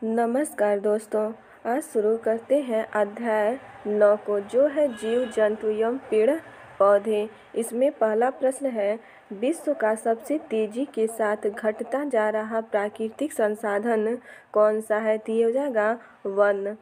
नमस्कार दोस्तों। आज शुरू करते हैं अध्याय 9 को, जो है जीव जंतु एवं पेड़ पौधे। इसमें पहला प्रश्न है, विश्व का सबसे तेजी के साथ घटता जा रहा प्राकृतिक संसाधन कौन सा है? तो ये हो जाएगा वन।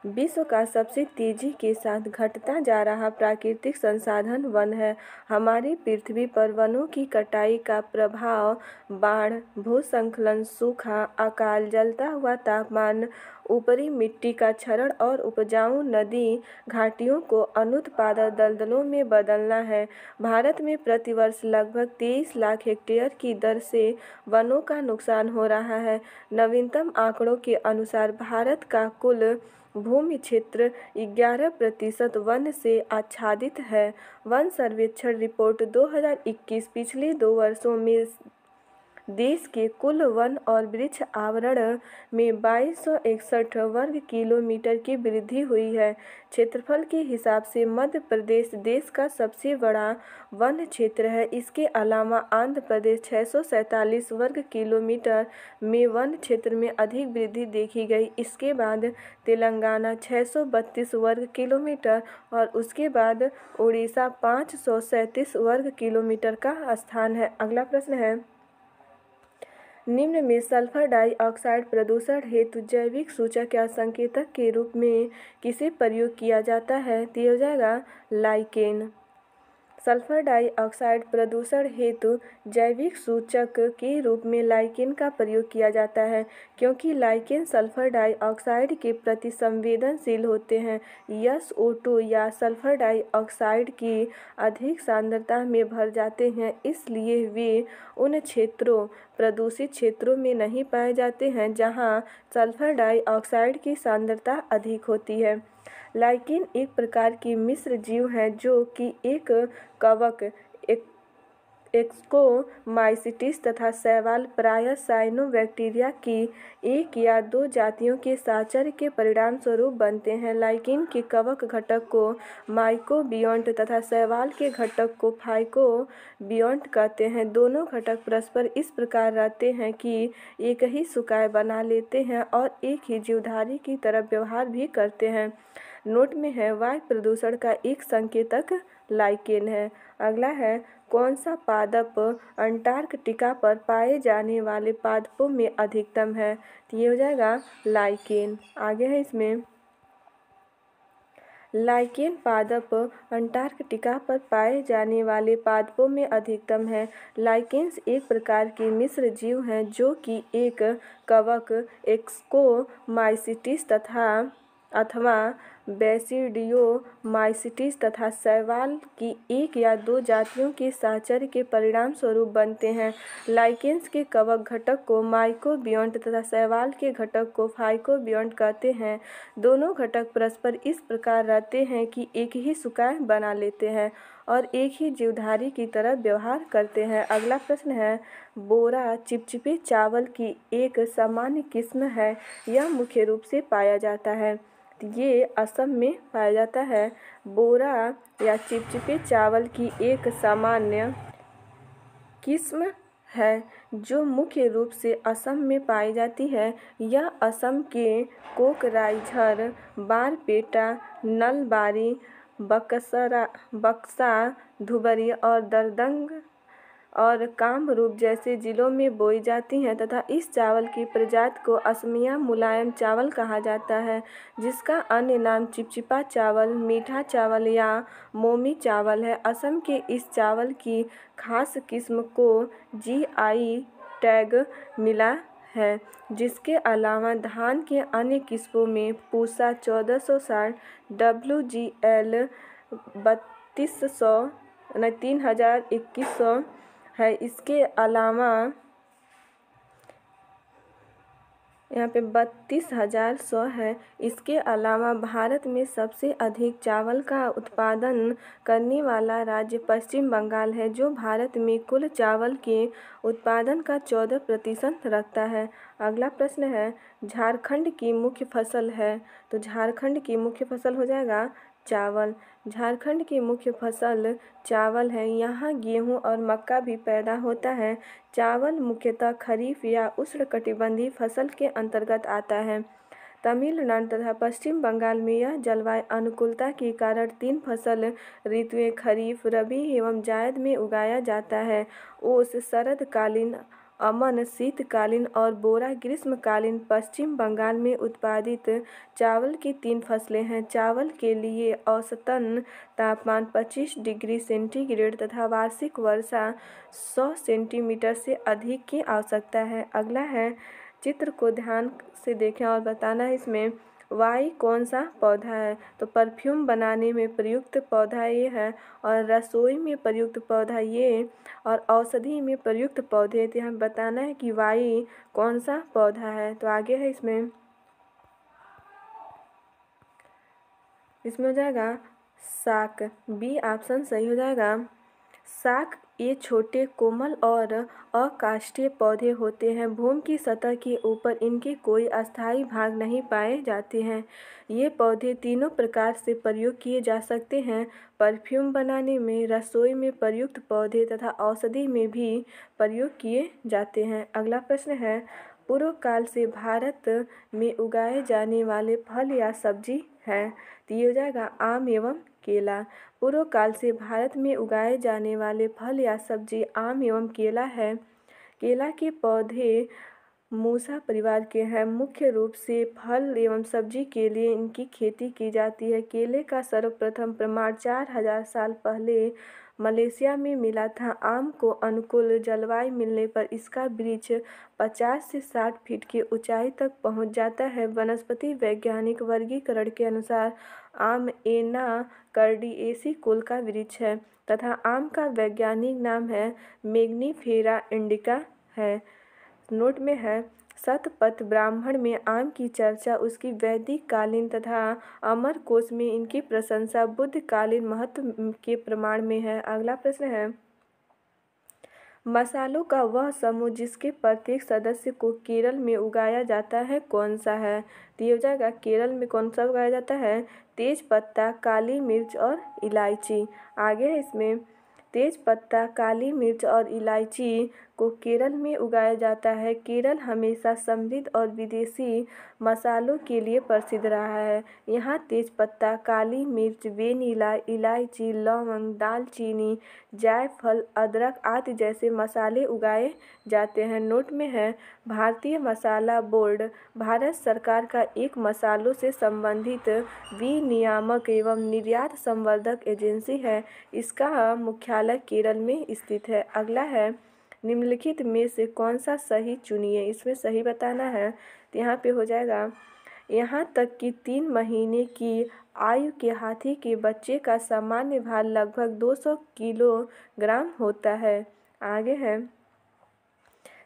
विश्व का सबसे तेजी के साथ घटता जा रहा प्राकृतिक संसाधन वन है। हमारी पृथ्वी पर वनों की कटाई का प्रभाव बाढ़, भूस्खलन, सूखा, अकाल, जलता हुआ तापमान, ऊपरी मिट्टी का क्षरण और उपजाऊ नदी घाटियों को अनुत्पादक दलदलों में बदलना है। भारत में प्रतिवर्ष लगभग 23 लाख हेक्टेयर की दर से वनों का नुकसान हो रहा है। नवीनतम आंकड़ों के अनुसार भारत का कुल भूमि क्षेत्र 11% वन से आच्छादित है। वन सर्वेक्षण रिपोर्ट 2021 पिछले 2 वर्षों में देश के कुल वन और वृक्ष आवरण में 2261 वर्ग किलोमीटर की वृद्धि हुई है। क्षेत्रफल के हिसाब से मध्य प्रदेश देश का सबसे बड़ा वन क्षेत्र है। इसके अलावा आंध्र प्रदेश 647 वर्ग किलोमीटर में वन क्षेत्र में अधिक वृद्धि देखी गई। इसके बाद तेलंगाना 632 वर्ग किलोमीटर और उसके बाद उड़ीसा 537 वर्ग किलोमीटर का स्थान है। अगला प्रश्न है, निम्न में सल्फर डाइऑक्साइड प्रदूषण हेतु जैविक सूचक या संकेतक के रूप में किसे प्रयोग किया जाता है? तो ये हो जाएगा लाइकेन। सल्फर डाइऑक्साइड प्रदूषण हेतु जैविक सूचक के रूप में लाइकेन का प्रयोग किया जाता है, क्योंकि लाइकेन सल्फर डाइऑक्साइड के प्रति संवेदनशील होते हैं। SO2 या सल्फर डाइऑक्साइड की अधिक सांद्रता में भर जाते हैं, इसलिए वे उन प्रदूषित क्षेत्रों में नहीं पाए जाते हैं जहां सल्फर डाइऑक्साइड की सांद्रता अधिक होती है। लाइकेन एक प्रकार की मिश्र जीव है जो कि एक कवक, एक्सकोमाइसिटिस तथा शैवाल, प्रायः साइनोबैक्टीरिया की 1 या 2 जातियों के साहचर्य के परिणाम स्वरूप बनते हैं। लाइकेन के कवक घटक को माइकोबियोन्ट तथा शैवाल के घटक को फाइकोबियोन्ट कहते हैं। दोनों घटक परस्पर इस प्रकार रहते हैं कि एक ही सुकाय बना लेते हैं और एक ही जीवधारी की तरह व्यवहार भी करते हैं। नोट में है, वायु प्रदूषण का एक संकेतक लाइकेन है। अगला है, कौन सा पादप अंटार्कटिका पर पाए जाने वाले पादपों में अधिकतम है? तो ये हो जाएगा लाइकेन। आगे है इसमें, लाइकेन पादप अंटार्कटिका पर पाए जाने वाले पादपों में अधिकतम है। लाइकेन्स एक प्रकार की मिश्र जीव हैं जो कि एक कवक, एक्सकोमाइसिटिस अथवा बेसिडियोमाइसिटिस तथा शैवाल की 1 या 2 जातियों के साहचर्य के परिणाम स्वरूप बनते हैं। लाइकेन्स के कवक घटक को माइकोबियोन्ट तथा शैवाल के घटक को फाइकोबियोन्ट कहते हैं। दोनों घटक परस्पर इस प्रकार रहते हैं कि एक ही सुकाय बना लेते हैं और एक ही जीवधारी की तरह व्यवहार करते हैं। अगला प्रश्न है, बोरा चिपचिपे चावल की एक सामान्य किस्म है। यह मुख्य रूप से पाया जाता है, ये असम में पाया जाता है। बोरा या चिपचिपे चावल की एक सामान्य किस्म है जो मुख्य रूप से असम में पाई जाती है। यह असम के कोकराझार, बारपेटा, नलबारी, बक्सा, धुबरी और दरदंग और कामरूप जैसे जिलों में बोई जाती हैं तथा इस चावल की प्रजाति को असमिया मुलायम चावल कहा जाता है, जिसका अन्य नाम चिपचिपा चावल, मीठा चावल या मोमी चावल है। असम के इस चावल की खास किस्म को GI टैग मिला है। जिसके अलावा धान के अन्य किस्मों में पूसा 1460, WGL 3100 है। इसके अलावा यहाँ पे 32,100 है। इसके अलावा भारत में सबसे अधिक चावल का उत्पादन करने वाला राज्य पश्चिम बंगाल है, जो भारत में कुल चावल के उत्पादन का 14% रखता है। अगला प्रश्न है, झारखंड की मुख्य फसल है। तो झारखंड की मुख्य फसल हो जाएगा चावल। झारखंड की मुख्य फसल चावल है। यहाँ गेहूँ और मक्का भी पैदा होता है। चावल मुख्यतः खरीफ या उष्णकटिबंधीय फसल के अंतर्गत आता है। तमिलनाडु तथा पश्चिम बंगाल में यह जलवायु अनुकूलता के कारण 3 फसल ऋतुएं खरीफ, रबी एवं जायद में उगाया जाता है। ओस शरदकालीन, अमन शीतकालीन और बोरा ग्रीष्मकालीन। पश्चिम बंगाल में उत्पादित चावल की 3 फसलें हैं। चावल के लिए औसतन तापमान 25 डिग्री सेंटीग्रेड तथा वार्षिक वर्षा 100 सेंटीमीटर से अधिक की आवश्यकता है। अगला है, चित्र को ध्यान से देखें और बताना है इसमें वाई कौन सा पौधा है। तो परफ्यूम बनाने में प्रयुक्त पौधा ये है, और रसोई में प्रयुक्त पौधा ये, और औषधि में प्रयुक्त पौधे। तो यहाँ बताना है कि वाई कौन सा पौधा है। तो आगे है इसमें हो जाएगा साक। बी ऑप्शन सही हो जाएगा। साक ये छोटे कोमल और अकाष्ठीय पौधे होते हैं। भूमि की सतह के ऊपर इनके कोई अस्थायी भाग नहीं पाए जाते हैं। ये पौधे तीनों प्रकार से प्रयोग किए जा सकते हैं। परफ्यूम बनाने में, रसोई में प्रयुक्त पौधे तथा औषधि में भी प्रयोग किए जाते हैं। अगला प्रश्न है, पूर्व काल से भारत में उगाए जाने वाले फल या सब्जी हैं। तो ये हो जाएगा आम एवं केला। पूर्व काल से भारत में उगाए जाने वाले फल या सब्जी आम एवं केला है। केला के पौधे मूसा परिवार के हैं। मुख्य रूप से फल एवं सब्जी के लिए इनकी खेती की जाती है। केले का सर्वप्रथम प्रमाण 4000 साल पहले मलेशिया में मिला था। आम को अनुकूल जलवायु मिलने पर इसका वृक्ष 50 से 60 फीट की ऊंचाई तक पहुंच जाता है। वनस्पति वैज्ञानिक वर्गीकरण के अनुसार आम एनाकार्डिएसी कुल का वृक्ष है तथा आम का वैज्ञानिक नाम है मैंगिफेरा इंडिका है। नोट में है, शतपथ ब्राह्मण में आम की चर्चा उसकी वैदिक कालीन तथा अमरकोश में इनकी प्रशंसा बुद्ध कालीन महत्व के प्रमाण में है। अगला प्रश्न है, मसालों का वह समूह जिसके प्रत्येक सदस्य को केरल में उगाया जाता है कौन सा है। तो ये हो जाएगा, केरल में कौन सा उगाया जाता है, तेज पत्ता, काली मिर्च और इलायची। आगे है इसमें, तेज पत्ता, काली मिर्च और इलायची को केरल में उगाया जाता है। केरल हमेशा समृद्ध और विदेशी मसालों के लिए प्रसिद्ध रहा है। यहाँ तेज पत्ता, काली मिर्च, वेनिला, इलायची, लौंग, दालचीनी, जायफल, अदरक आदि जैसे मसाले उगाए जाते हैं। नोट में है, भारतीय मसाला बोर्ड भारत सरकार का एक मसालों से संबंधित विनियामक एवं निर्यात संवर्धक एजेंसी है। इसका मुख्यालय केरल में स्थित है। अगला है, निम्नलिखित में से कौन सा सही चुनिए। इसमें सही बताना है। तो यहाँ पे हो जाएगा, यहाँ तक कि 3 महीने की आयु के हाथी के बच्चे का सामान्य भार लगभग 200 किलोग्राम होता है। आगे है,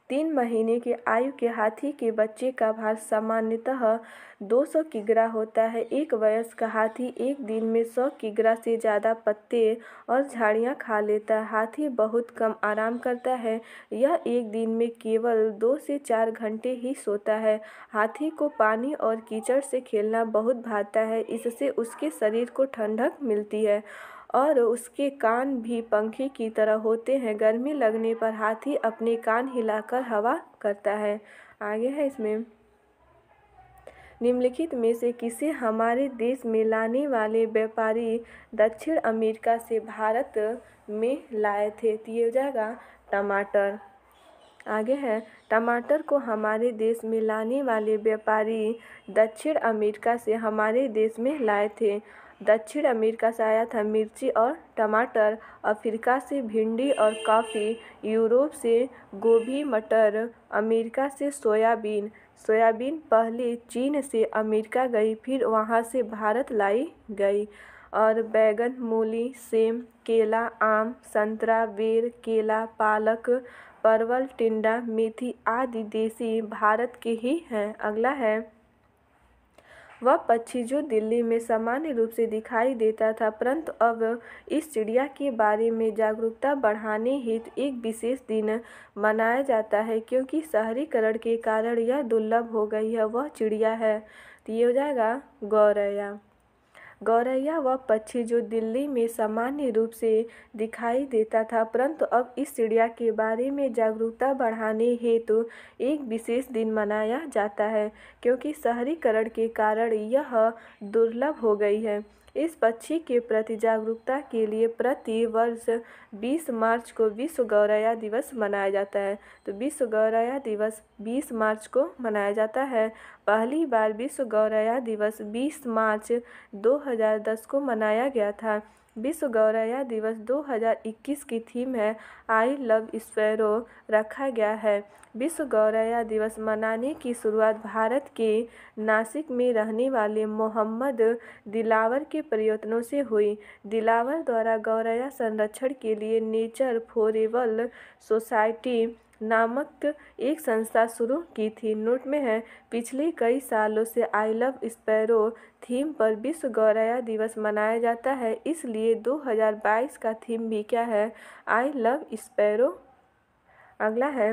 3 महीने की आयु के हाथी के बच्चे का भार सामान्यतः 200 किग्रा होता है। एक वयस्क हाथी एक दिन में 100 किग्रा से ज़्यादा पत्ते और झाड़ियाँ खा लेता है। हाथी बहुत कम आराम करता है। यह एक दिन में केवल 2 से 4 घंटे ही सोता है। हाथी को पानी और कीचड़ से खेलना बहुत भाता है। इससे उसके शरीर को ठंडक मिलती है और उसके कान भी पंखे की तरह होते हैं। गर्मी लगने पर हाथी अपने कान हिलाकर हवा करता है। आगे है इसमें, निम्नलिखित में से किसे हमारे देश में लाने वाले व्यापारी दक्षिण अमेरिका से भारत में लाए थे। तो ये हो जाएगा टमाटर। आगे है, टमाटर को हमारे देश में लाने वाले व्यापारी दक्षिण अमेरिका से हमारे देश में लाए थे। दक्षिण अमेरिका से आया था मिर्ची और टमाटर, अफ्रीका से भिंडी और कॉफ़ी, यूरोप से गोभी मटर, अमेरिका से सोयाबीन। सोयाबीन पहले चीन से अमेरिका गई, फिर वहाँ से भारत लाई गई। और बैगन, मूली, सेम, केला, आम, संतरा, बेर, केला, पालक, परवल, टिंडा, मेथी आदि देसी भारत के ही हैं। अगला है, वह पक्षी जो दिल्ली में सामान्य रूप से दिखाई देता था, परंतु अब इस चिड़िया के बारे में जागरूकता बढ़ाने हेतु एक विशेष दिन मनाया जाता है क्योंकि शहरीकरण के कारण यह दुर्लभ हो गई है। वह चिड़िया है। तो ये हो जाएगा गौरैया। गौरैया वह पक्षी जो दिल्ली में सामान्य रूप से दिखाई देता था, परंतु अब इस चिड़िया के बारे में जागरूकता बढ़ाने हेतु एक विशेष दिन मनाया जाता है, क्योंकि शहरीकरण के कारण यह दुर्लभ हो गई है। इस पक्षी के प्रति जागरूकता के लिए प्रति वर्ष 20 मार्च को विश्व गौरैया दिवस मनाया जाता है। तो विश्व गौरैया दिवस 20 मार्च को मनाया जाता है। पहली बार विश्व गौरैया दिवस 20 मार्च 2010 को मनाया गया था। विश्व गौरैया दिवस 2021 की थीम है आई लव स्पैरो रखा गया है। विश्व गौरैया दिवस मनाने की शुरुआत भारत के नासिक में रहने वाले मोहम्मद दिलावर के प्रयत्नों से हुई। दिलावर द्वारा गौरैया संरक्षण के लिए नेचर फॉरेवर सोसाइटी नामक एक संस्था शुरू की थी। नोट में है, पिछले कई सालों से आई लव स्पैरो थीम पर विश्व गौरैया दिवस मनाया जाता है, इसलिए 2022 का थीम भी क्या है, आई लव स्पैरो। अगला है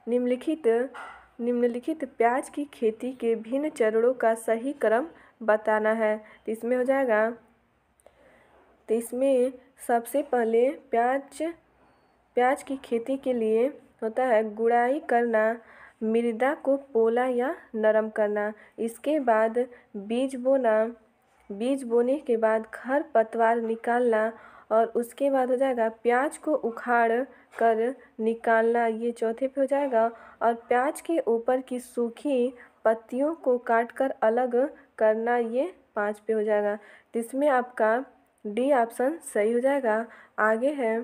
निम्नलिखित प्याज की खेती के भिन्न चरणों का सही क्रम बताना है। तो इसमें हो जाएगा, तो इसमें सबसे पहले प्याज की खेती के लिए होता है गुड़ाई करना, मृदा को पोला या नरम करना। इसके बाद बीज बोने के बाद खरपतवार निकालना, और उसके बाद हो जाएगा प्याज को उखाड़ कर निकालना, ये चौथे पे हो जाएगा। और प्याज के ऊपर की सूखी पत्तियों को काट कर अलग करना, ये 5 पे हो जाएगा। जिसमें आपका डी ऑप्शन सही हो जाएगा। आगे है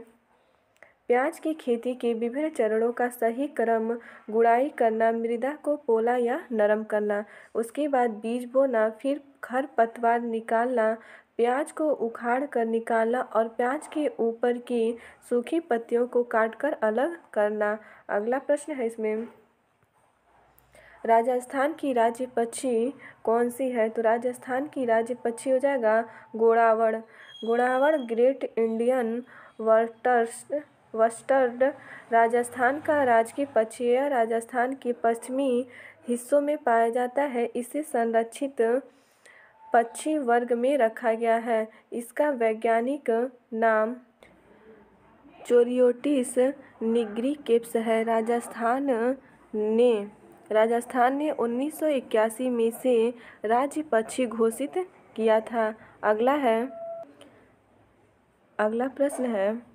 प्याज की खेती के विभिन्न चरणों का सही क्रम, गुड़ाई करना, मृदा को पोला या नरम करना, उसके बाद बीज बोना, फिर खरपतवार निकालना, प्याज को उखाड़ कर निकालना और प्याज के ऊपर की सूखी पत्तियों को काटकर अलग करना। अगला प्रश्न है इसमें, राजस्थान की राज्य पक्षी कौन सी है? तो राजस्थान की राज्य पक्षी हो जाएगा गोड़ावड़। गोड़ावड़ ग्रेट इंडियन बस्टर्ड राजस्थान का राजकीय पक्षी है। राजस्थान के पश्चिमी हिस्सों में पाया जाता है। इसे संरक्षित पक्षी वर्ग में रखा गया है। इसका वैज्ञानिक नाम चोरियोटिस निग्रिकेप्स है। राजस्थान ने 1981 में से राज्य पक्षी घोषित किया था। अगला प्रश्न है,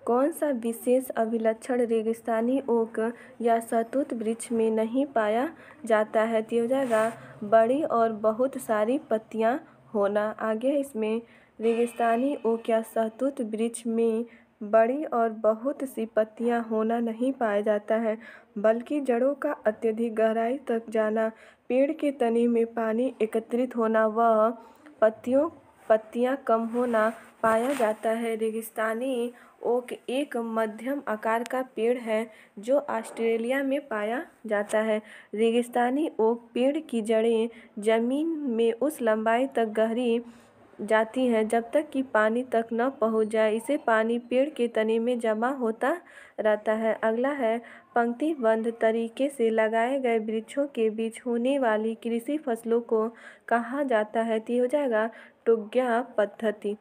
कौन सा विशेष अभिलक्षण रेगिस्तानी ओक या शहतूत वृक्ष में नहीं पाया जाता है? तो हो जाएगा बड़ी और बहुत सारी पत्तियां होना। आगे है इसमें, रेगिस्तानी ओक या शहतूत वृक्ष में बड़ी और बहुत सी पत्तियां होना नहीं पाया जाता है, बल्कि जड़ों का अत्यधिक गहराई तक जाना, पेड़ के तने में पानी एकत्रित होना व पत्तियां कम होना पाया जाता है। रेगिस्तानी ओक एक मध्यम आकार का पेड़ है जो ऑस्ट्रेलिया में पाया जाता है। रेगिस्तानी ओक पेड़ की जड़ें जमीन में उस लंबाई तक गहरी जाती हैं जब तक कि पानी तक न पहुंच जाए। इसे पानी पेड़ के तने में जमा होता रहता है। अगला है, पंक्तिबद्ध तरीके से लगाए गए वृक्षों के बीच होने वाली कृषि फसलों को कहा जाता है? तो हो जाएगा टुग्या पद्धति।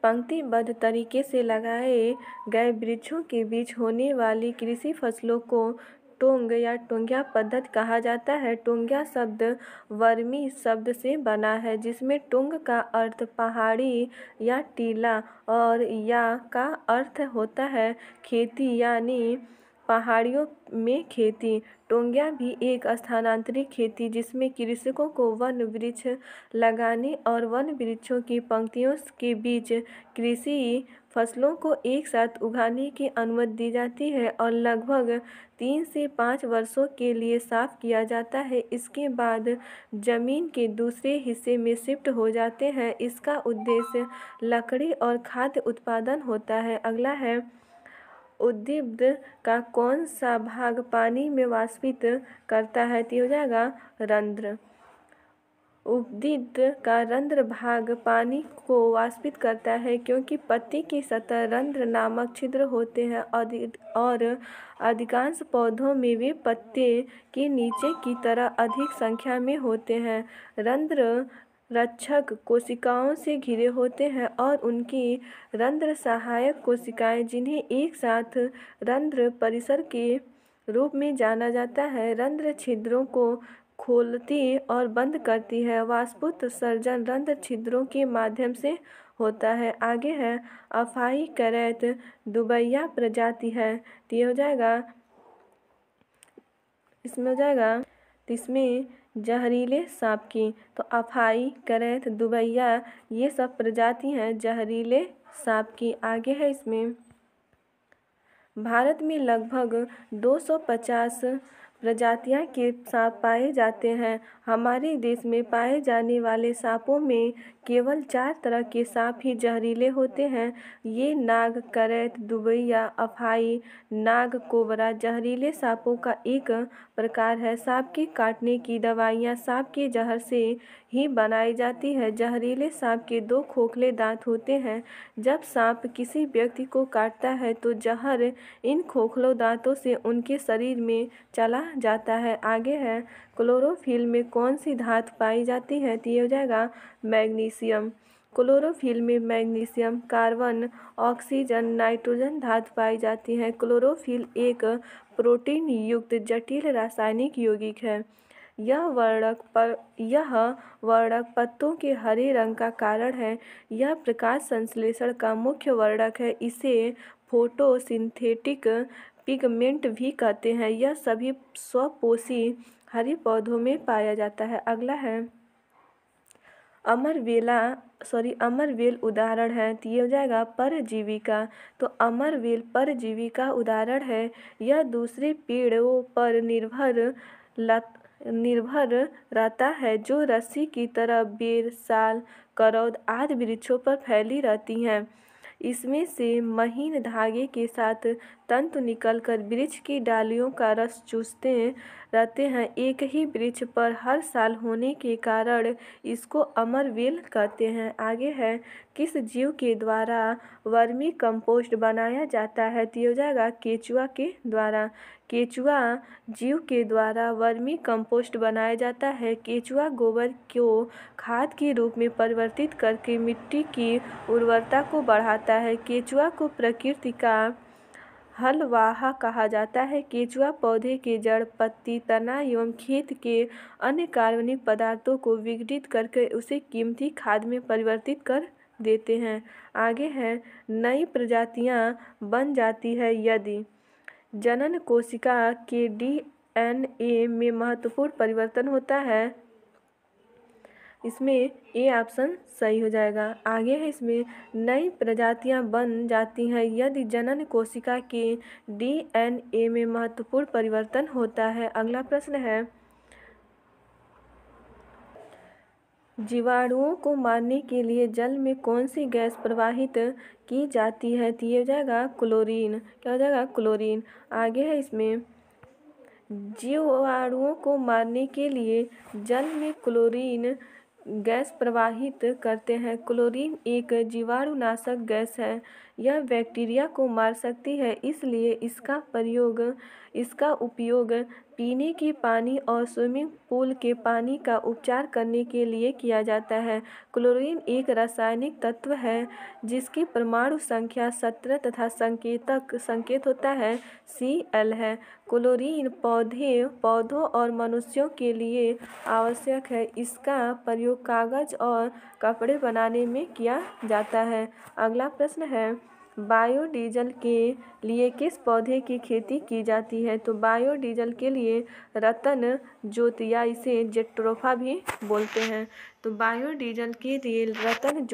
पंक्तिबद्ध तरीके से लगाए गए वृक्षों के बीच होने वाली कृषि फसलों को टोंग या टोंग्या पद्धति कहा जाता है। टोंग्या शब्द वर्मी शब्द से बना है, जिसमें टोंग का अर्थ पहाड़ी या टीला और या का अर्थ होता है खेती, यानी पहाड़ियों में खेती। टोंग्या भी एक स्थानांतरित खेती जिसमें कृषकों को वन वृक्ष लगाने और वन वृक्षों की पंक्तियों के बीच कृषि फसलों को एक साथ उगाने की अनुमति दी जाती है और लगभग 3 से 5 वर्षों के लिए साफ किया जाता है। इसके बाद जमीन के दूसरे हिस्से में शिफ्ट हो जाते हैं। इसका उद्देश्य लकड़ी और खाद्य उत्पादन होता है। अगला है, उद्भिद का कौन सा भाग पानी में वाष्पित करता है? तो हो जाएगा रंध्र। उद्भिद का रंध्र भाग पानी को वाष्पित करता है क्योंकि पत्ती की सतह रंध्र नामक छिद्र होते हैं और अधिकांश पौधों में वे पत्ते के नीचे की तरह अधिक संख्या में होते हैं। रंध्र रक्षक कोशिकाओं से घिरे होते हैं और उनकी रंध्र सहायक कोशिकाएं, जिन्हें एक साथ रंध्र परिसर के रूप में जाना जाता है, रंध्र छिद्रों को खोलती और बंद करती है। वाष्पोत्सर्जन रंध्र छिद्रों के माध्यम से होता है। आगे है अफाई करैत दुबैया प्रजाति है, तो ये हो जाएगा, इसमें हो जाएगा, तो इसमें जहरीले सांप की, तो अफाई करैत दुबैया ये सब प्रजाति हैं जहरीले सांप की। आगे है इसमें भारत में लगभग 250 प्रजातियां के सांप पाए जाते हैं। हमारे देश में पाए जाने वाले सांपों में केवल 4 तरह के सांप ही जहरीले होते हैं। ये नाग, करैत, दुबैया, अफाई, नाग, कोबरा जहरीले सांपों का एक प्रकार है। सांप के काटने की दवाइयाँ सांप के जहर से ही बनाई जाती है। जहरीले सांप के 2 खोखले दांत होते हैं। जब सांप किसी व्यक्ति को काटता है तो जहर इन खोखले दांतों से उनके शरीर में चला जाता है। आगे है क्लोरोफिल में कौन सी धातु पाई जाती है, तो ये हो जाएगा मैग्नीशियम। क्लोरोफिल में मैग्नीशियम, कार्बन, ऑक्सीजन, नाइट्रोजन धातु पाई जाती है। क्लोरोफिल एक प्रोटीन युक्त जटिल रासायनिक यौगिक है। यह वर्णक पत्तों के हरे रंग का कारण है। यह प्रकाश संश्लेषण का मुख्य वर्णक है। इसे फोटोसिंथेटिक पिगमेंट भी कहते हैं। यह सभी स्वपोषी हरे पौधों में पाया जाता है। अगला है अमरवेल उदाहरण है, तो ये हो जाएगा परजीवी का। तो अमरवेल परजीवी का उदाहरण है। यह दूसरे पेड़ों पर निर्भर रहता है, जो रस्सी की तरह बेर, साल, करौंद आदि वृक्षों पर फैली रहती हैं। इसमें से महीन धागे के साथ तंतु निकलकर वृक्ष की डालियों का रस चूसते रहते हैं। एक ही वृक्ष पर हर साल होने के कारण इसको अमरवेल कहते हैं। आगे है किस जीव के द्वारा वर्मी कंपोस्ट बनाया जाता है, तो ये हो जाएगा केचुआ के द्वारा। केचुआ जीव के द्वारा वर्मी कंपोस्ट बनाया जाता है। केचुआ गोबर को खाद के रूप में परिवर्तित करके मिट्टी की उर्वरता को बढ़ाता है। केचुआ को प्रकृति का हलवाहा कहा जाता है। केचुआ पौधे के जड़, पत्ती, तना एवं खेत के अन्य कार्बनिक पदार्थों को विघटित करके उसे कीमती खाद में परिवर्तित कर देते हैं। आगे है नई प्रजातियां बन जाती है यदि जनन कोशिका के डीएनए में महत्वपूर्ण परिवर्तन होता है। इसमें ए ऑप्शन सही हो जाएगा। आगे है इसमें नई प्रजातियां बन जाती हैं यदि जनन कोशिका के डीएनए में महत्वपूर्ण परिवर्तन होता है। अगला प्रश्न है जीवाणुओं को मारने के लिए जल में कौन सी गैस प्रवाहित की जाती है, तो ये हो जाएगा क्लोरीन। क्या हो जाएगा क्लोरीन। आगे है इसमें जीवाणुओं को मारने के लिए जल में क्लोरीन गैस प्रवाहित करते हैं। क्लोरीन एक जीवाणुनाशक गैस है। यह बैक्टीरिया को मार सकती है, इसलिए इसका उपयोग पीने के पानी और स्विमिंग पूल के पानी का उपचार करने के लिए किया जाता है। क्लोरीन एक रासायनिक तत्व है जिसकी परमाणु संख्या 17 तथा संकेत होता है Cl है। क्लोरीन पौधों और मनुष्यों के लिए आवश्यक है। इसका प्रयोग कागज और कपड़े बनाने में किया जाता है। अगला प्रश्न है बायोडीजल के लिए किस पौधे की खेती की जाती है, तो बायोडीजल के लिए रतन जोत या इसे जेट्रोफा भी बोलते हैं। तो बायोडीजल के लिए रतन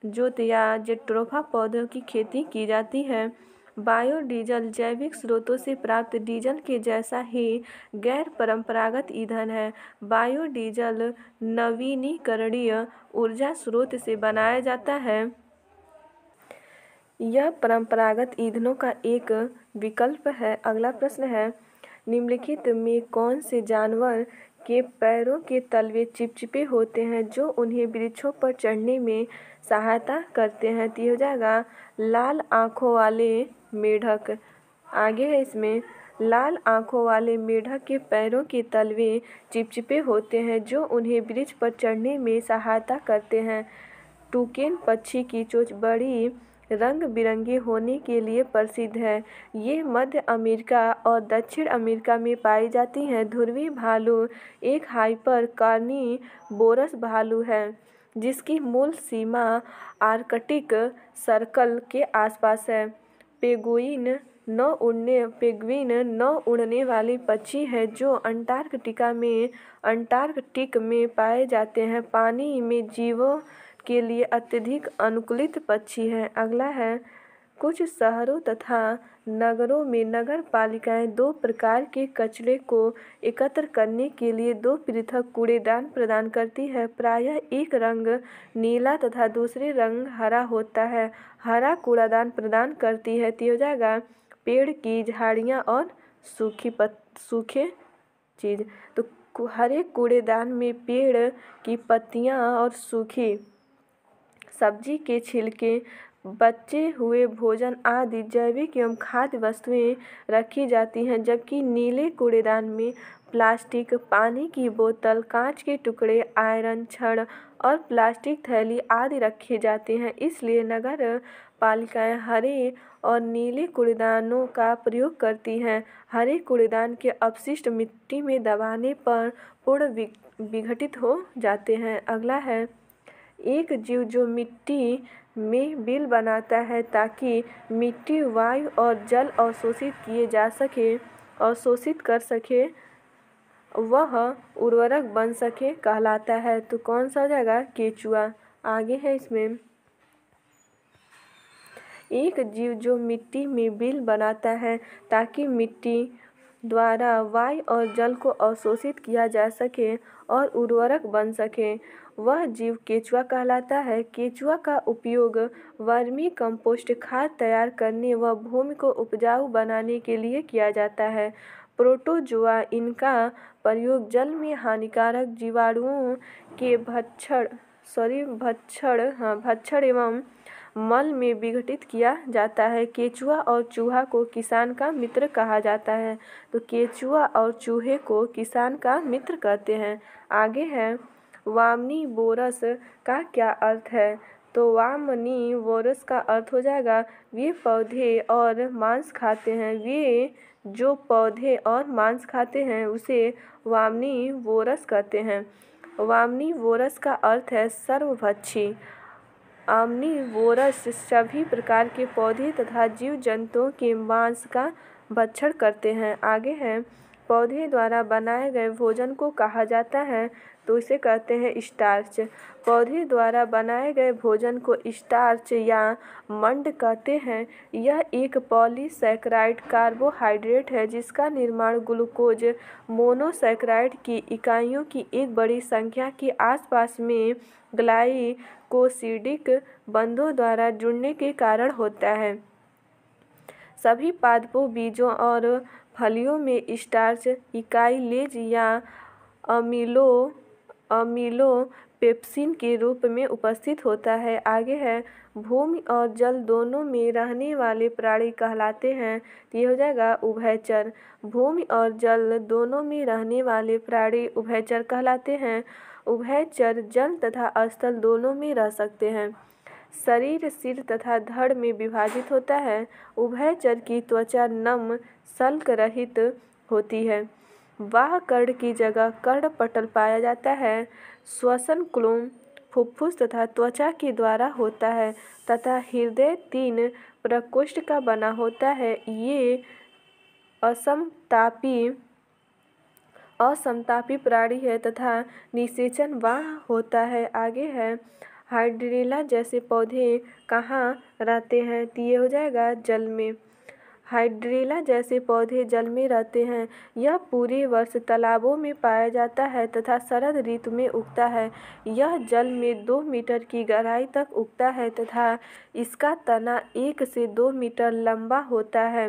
जोत या जेट्रोफा पौधों की खेती की जाती है। बायोडीजल जैविक स्रोतों से प्राप्त डीजल के जैसा ही गैर परंपरागत ईंधन है। बायोडीजल नवीनीकरणीय ऊर्जा स्रोत से बनाया जाता है। यह परंपरागत ईंधनों का एक विकल्प है। अगला प्रश्न है निम्नलिखित में कौन से जानवर के पैरों के तलवे चिपचिपे होते हैं जो उन्हें वृक्षों पर चढ़ने में सहायता करते हैं, तो ये हो जाएगा लाल आँखों वाले मेढक। आगे है इसमें लाल आंखों वाले मेढक के पैरों के तलवे चिपचिपे होते हैं जो उन्हें वृक्ष पर चढ़ने में सहायता करते हैं। टूकेन पक्षी की चोंच बड़ी रंग बिरंगी होने के लिए प्रसिद्ध है। ये मध्य अमेरिका और दक्षिण अमेरिका में पाई जाती हैं। ध्रुवीय भालू एक हाइपर कार्निवोरस भालू है जिसकी मूल सीमा आर्कटिक सर्कल के आसपास है। पेंगुइन नौ उड़ने वाले पक्षी हैं जो अंटार्कटिक में पाए जाते हैं। पानी में जीवों के लिए अत्यधिक अनुकूलित पक्षी हैं। अगला है, कुछ शहरों तथा नगरों में नगर पालिकाएं दो प्रकार के कचरे को एकत्र करने के लिए दो पृथक कूड़ेदान प्रदान करती है। प्रायः एक रंग नीला तथा दूसरे रंग हरा होता है। हरा कूड़ादान प्रदान करती है तो हो जाएगा पेड़ की झाड़ियाँ और सूखे चीज़। तो हरे कूड़ेदान में पेड़ की पत्तियाँ और सूखी सब्जी के छिलके, बचे हुए भोजन आदि जैविक एवं खाद्य वस्तुएं रखी जाती हैं, जबकि नीले कूड़ेदान में प्लास्टिक, पानी की बोतल, कांच के टुकड़े, आयरन छड़ और प्लास्टिक थैली आदि रखे जाते हैं। इसलिए नगर पालिकाएं हरे और नीले कूड़ेदानों का प्रयोग करती हैं। हरे कूड़ेदान के अपशिष्ट मिट्टी में दबाने पर पूर्ण विघटित हो जाते हैं। अगला है, एक जीव जो मिट्टी में बिल बनाता है ताकि मिट्टी, वायु और जल अवशोषित कर सके, वह उर्वरक बन सके कहलाता है। तो कौन सा हो जाएगा? केचुआ। आगे है इसमें, एक जीव जो मिट्टी में बिल बनाता है ताकि मिट्टी द्वारा वायु और जल को अवशोषित किया जा सके और उर्वरक बन सके, वह जीव केचुआ कहलाता है। केचुआ का उपयोग वर्मी कंपोस्ट खाद तैयार करने व भूमि को उपजाऊ बनाने के लिए किया जाता है। प्रोटोजोआ, इनका प्रयोग जल में हानिकारक जीवाणुओं के भक्षण एवं मल में विघटित किया जाता है। केचुआ और चूहा को किसान का मित्र कहा जाता है। तो केचुआ और चूहे को किसान का मित्र कहते हैं। आगे है, वामनीवोरस का क्या अर्थ है? तो वामनीवोरस का अर्थ हो जाएगा वे पौधे और मांस खाते हैं। वे जो पौधे और मांस खाते हैं उसे वामनीवोरस कहते हैं। वामनीवोरस का अर्थ है सर्वभक्षी। ऑमनीवोरस सभी प्रकार के पौधे तथा जीव जंतुओं के मांस का भक्षण करते हैं। आगे है, पौधे द्वारा बनाए गए भोजन को कहा जाता है तो इसे कहते हैं स्टार्च। पौधे द्वारा बनाए गए भोजन को स्टार्च या मंड कहते हैं। यह एक पॉलीसैकेराइड कार्बोहाइड्रेट है जिसका निर्माण ग्लूकोज मोनोसैकेराइड की इकाइयों की एक बड़ी संख्या के आसपास में ग्लाइकोसिडिक बंधों द्वारा जुड़ने के कारण होता है। सभी पादपों, बीजों और फलियों में स्टार्च इकाई लेज या अमीलोपेप्सिन के रूप में उपस्थित होता है। आगे है, भूमि और जल दोनों में रहने वाले प्राणी कहलाते हैं। ये हो जाएगा उभयचर। भूमि और जल दोनों में रहने वाले प्राणी उभयचर कहलाते हैं। उभयचर जल तथा स्थल दोनों में रह सकते हैं। शरीर सिर तथा धड़ में विभाजित होता है। उभयचर की त्वचा नम शल्क रहित होती है। बाह्य कर्ण की जगह कर्णपटल पाया जाता है। श्वसन कुलम फुफ्फुस तथा त्वचा के द्वारा होता है तथा हृदय 3 प्रकोष्ठ का बना होता है। ये असमतापी प्राणी है तथा निषेचन बाह्य होता है। आगे है, हाइड्रिला जैसे पौधे कहाँ रहते हैं? तो ये हो जाएगा जल में। हाइड्रिला जैसे पौधे जल में रहते हैं। यह पूरे वर्ष तालाबों में पाया जाता है तथा शरद ऋतु में उगता है। यह जल में 2 मीटर की गहराई तक उगता है तथा इसका तना 1 से 2 मीटर लंबा होता है।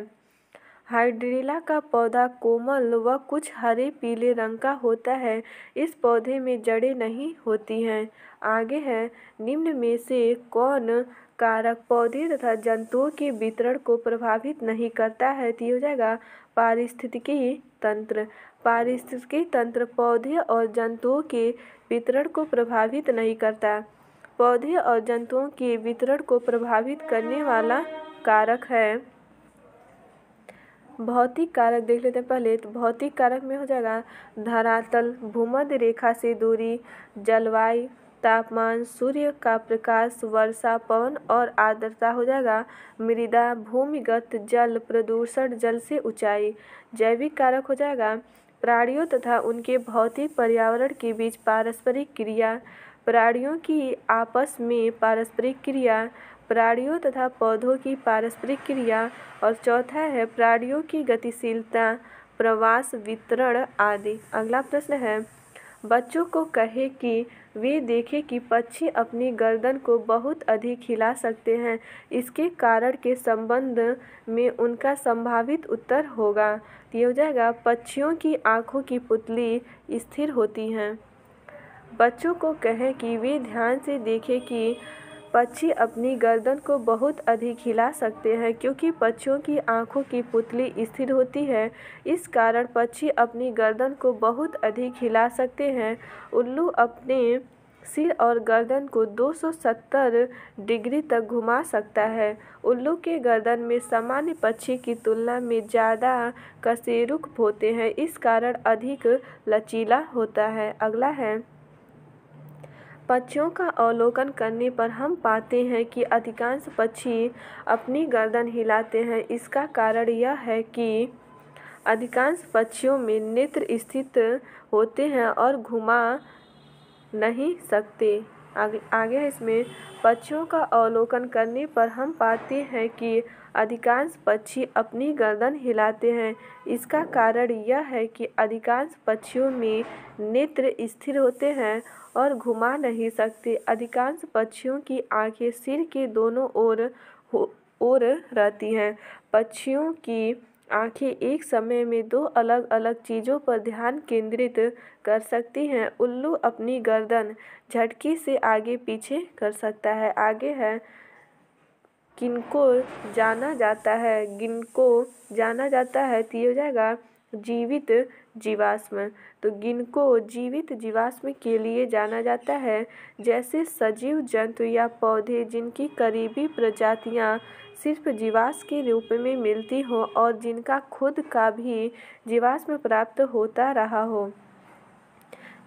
हाइड्रिला का पौधा कोमल व कुछ हरे पीले रंग का होता है। इस पौधे में जड़ें नहीं होती हैं। आगे है, निम्न में से कौन कारक पौधे तथा जंतुओं के वितरण को प्रभावित नहीं करता है तो ये हो जाएगा पारिस्थितिकी तंत्र। पारिस्थितिकी तंत्र पौधे और जंतुओं के वितरण को प्रभावित नहीं करता। पौधे और जंतुओं के वितरण को प्रभावित करने वाला कारक है भौतिक कारक। देख लेते हैं पहले, तो भौतिक कारक में हो जाएगा धरातल, भूमध्य रेखा से दूरी, जलवायु, तापमान, सूर्य का प्रकाश, वर्षा, पवन और आर्द्रता हो जाएगा मृदा, भूमिगत जल, प्रदूषण, जल से ऊंचाई। जैविक कारक हो जाएगा प्राणियों तथा उनके भौतिक पर्यावरण के बीच पारस्परिक क्रिया, प्राणियों की आपस में पारस्परिक क्रिया, प्राणियों तथा पौधों की पारस्परिक क्रिया, और चौथा है प्राणियों की गतिशीलता, प्रवास, वितरण आदि। अगला प्रश्न है, बच्चों को कहे कि वे देखें कि पक्षी अपनी गर्दन को बहुत अधिक हिला सकते हैं, इसके कारण के संबंध में उनका संभावित उत्तर होगा। तो ये हो जाएगा पक्षियों की आँखों की पुतली स्थिर होती हैं। बच्चों को कहें कि वे ध्यान से देखें कि पक्षी अपनी गर्दन को बहुत अधिक हिला सकते हैं क्योंकि पक्षियों की आँखों की पुतली स्थिर होती है, इस कारण पक्षी अपनी गर्दन को बहुत अधिक हिला सकते हैं। उल्लू अपने सिर और गर्दन को 270 डिग्री तक घुमा सकता है। उल्लू के गर्दन में सामान्य पक्षी की तुलना में ज़्यादा कशेरुक होते हैं, इस कारण अधिक लचीला होता है। अगला है, पक्षियों का अवलोकन करने पर हम पाते हैं कि अधिकांश पक्षी अपनी गर्दन हिलाते हैं। इसका कारण यह है कि अधिकांश पक्षियों में नेत्र स्थित होते हैं और घुमा नहीं सकते। आगे है इसमें, पक्षियों का अवलोकन करने पर हम पाते हैं कि अधिकांश पक्षी अपनी गर्दन हिलाते हैं। इसका कारण यह है कि अधिकांश पक्षियों में नेत्र स्थिर होते हैं और घुमा नहीं सकते। अधिकांश पक्षियों की आंखें सिर के दोनों ओर रहती हैं। पक्षियों की आंखें एक समय में दो अलग अलग चीज़ों पर ध्यान केंद्रित कर सकती हैं। उल्लू अपनी गर्दन झटके से आगे पीछे कर सकता है। आगे है, किनको जाना जाता है, गिनको जाना जाता है तो ये हो जाएगा जीवित जीवाश्म। तो गिनको जीवित जीवाश्म के लिए जाना जाता है, जैसे सजीव जंतु या पौधे जिनकी करीबी प्रजातियां सिर्फ जीवाश्म के रूप में मिलती हो और जिनका खुद का भी जीवाश्म प्राप्त होता रहा हो,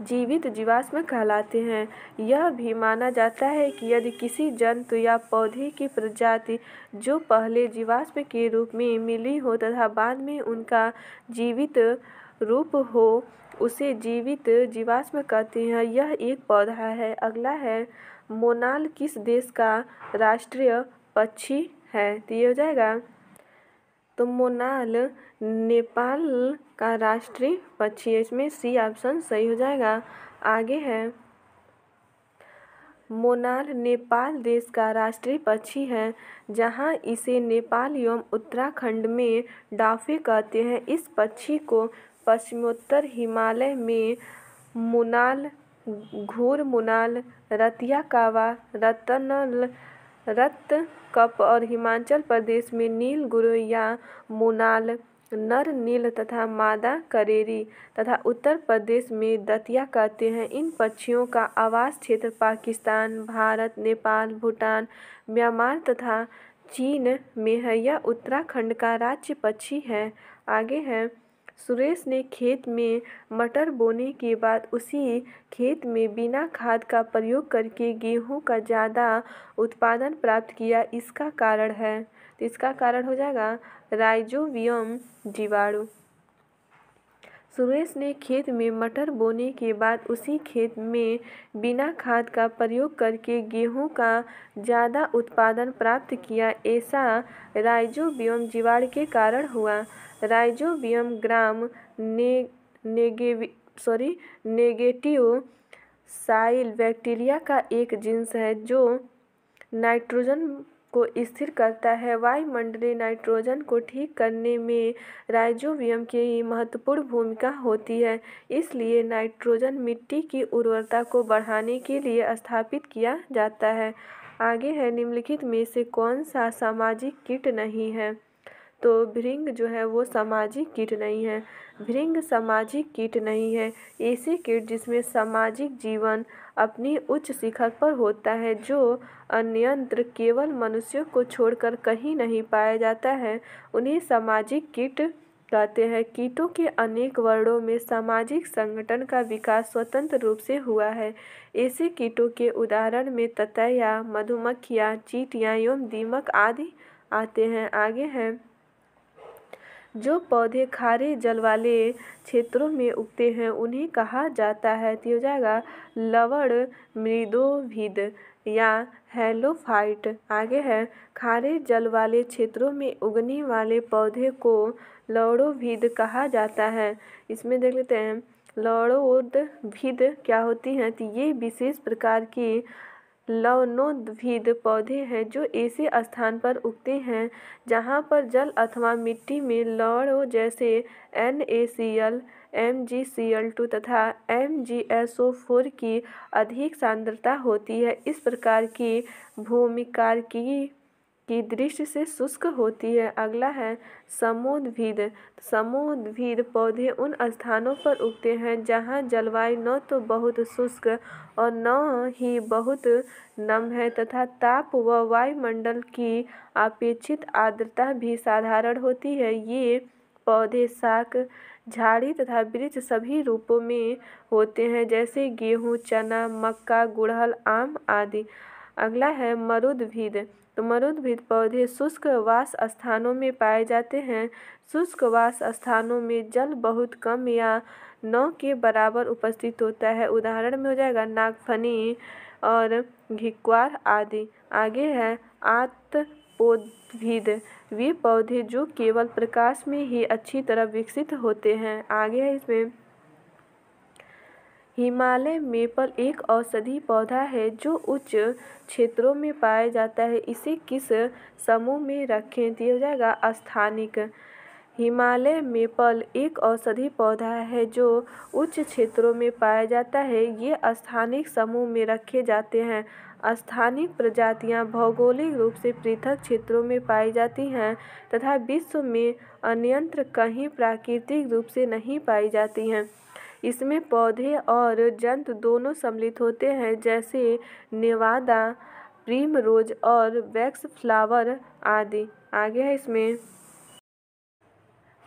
जीवित जीवाश्म कहलाते हैं। यह भी माना जाता है कि यदि किसी जंतु या पौधे की प्रजाति जो पहले जीवाश्म के रूप में मिली हो तथा बाद में उनका जीवित रूप हो, उसे जीवित जीवाश्म कहते हैं। यह एक पौधा है। अगला है, मोनाल किस देश का राष्ट्रीय पक्षी है? तो ये हो जाएगा, तो मोनाल नेपाल का राष्ट्रीय पक्षी है। इसमें सी ऑप्शन सही हो जाएगा। आगे है, मोनाल नेपाल देश का राष्ट्रीय पक्षी है, जहां इसे नेपाल एवं उत्तराखंड में डाफे कहते हैं। इस पक्षी को पश्चिमोत्तर हिमालय में मोनाल, घूर मोनाल, रतिया कावा, रत्तकप और हिमाचल प्रदेश में नील गुरैया मोनाल, नर नील तथा मादा करेरी तथा उत्तर प्रदेश में दतिया कहते हैं। इन पक्षियों का आवास क्षेत्र पाकिस्तान, भारत, नेपाल, भूटान, म्यांमार तथा चीन में है। यह उत्तराखंड का राज्य पक्षी है। आगे है, सुरेश ने खेत में मटर बोने के बाद उसी खेत में बिना खाद का प्रयोग करके गेहूं का ज़्यादा उत्पादन प्राप्त किया। इसका कारण है, तो इसका कारण हो जाएगा राइजोबियम जीवाणु। सुरेश ने खेत में मटर बोने के बाद उसी खेत में बिना खाद का प्रयोग करके गेहूं का ज़्यादा उत्पादन प्राप्त किया। ऐसा राइजोबियम जीवाणु के कारण हुआ। राइजोबियम ग्राम नेगेटिव साइल बैक्टीरिया का एक जीनस है जो नाइट्रोजन को स्थिर करता है। वायुमंडलीय नाइट्रोजन को ठीक करने में राइजोबियम की महत्वपूर्ण भूमिका होती है। इसलिए नाइट्रोजन मिट्टी की उर्वरता को बढ़ाने के लिए स्थापित किया जाता है। आगे है, निम्नलिखित में से कौन सा सामाजिक कीट नहीं है? तो भृंग जो है वो सामाजिक कीट नहीं है। भृंग सामाजिक कीट नहीं है। ऐसे कीट जिसमें सामाजिक जीवन अपनी उच्च शिखर पर होता है, जो अन्यत्र केवल मनुष्यों को छोड़कर कहीं नहीं पाया जाता है, उन्हें सामाजिक कीट कहते हैं। कीटों के अनेक वर्णों में सामाजिक संगठन का विकास स्वतंत्र रूप से हुआ है। ऐसे कीटों के उदाहरण में ततैया, मधुमक्खियाँ, चींटियाँ एवं दीमक आदि आते हैं। आगे है, जो पौधे खारे जल वाले क्षेत्रों में उगते हैं उन्हें कहा जाता है, तो हो जाएगा लवण मृदोभिद या हेलोफाइट। आगे है, खारे जल वाले क्षेत्रों में उगने वाले पौधे को लवणोभिद कहा जाता है। इसमें देख लेते हैं लवणोद्भिद क्या होती हैं, तो ये विशेष प्रकार की लवणोद्भिद पौधे हैं जो ऐसे स्थान पर उगते हैं जहाँ पर जल अथवा मिट्टी में लवणों जैसे NaCl, MgCl2 तथा MgSO4 की अधिक सांद्रता होती है। इस प्रकार की भूमिकार्की की दृष्टि से शुष्क होती है। अगला है समोद्भिद। समोद्भिद पौधे उन स्थानों पर उगते हैं जहाँ जलवायु न तो बहुत शुष्क और न ही बहुत नम है तथा ताप व वायुमंडल की अपेक्षित आर्द्रता भी साधारण होती है। ये पौधे शाक, झाड़ी तथा वृक्ष सभी रूपों में होते हैं, जैसे गेहूँ, चना, मक्का, गुड़हल, आम आदि। अगला है मरुद्भिद। तो मरुद्भिद पौधे शुष्क वास स्थानों में पाए जाते हैं। शुष्क वास स्थानों में जल बहुत कम या न के बराबर उपस्थित होता है। उदाहरण में हो जाएगा नागफनी और घिक्वार आदि। आगे है आतपोद्भिद। वे पौधे जो केवल प्रकाश में ही अच्छी तरह विकसित होते हैं। आगे है इसमें हिमालय मेपल एक औषधि पौधा है जो उच्च क्षेत्रों में पाया जाता है। इसे किस समूह में रखें, तो हो जाएगा स्थानिक। हिमालय मेपल एक औषधि पौधा है जो उच्च क्षेत्रों में पाया जाता है। ये स्थानिक समूह में रखे जाते हैं। स्थानिक प्रजातियां भौगोलिक रूप से पृथक क्षेत्रों में पाई जाती हैं तथा विश्व में अन्यत्र कहीं प्राकृतिक रूप से नहीं पाई जाती हैं। इसमें पौधे और जंतु दोनों सम्मिलित होते हैं, जैसे नेवादा, प्रिमरोज और वैक्स फ्लावर आदि। आगे है इसमें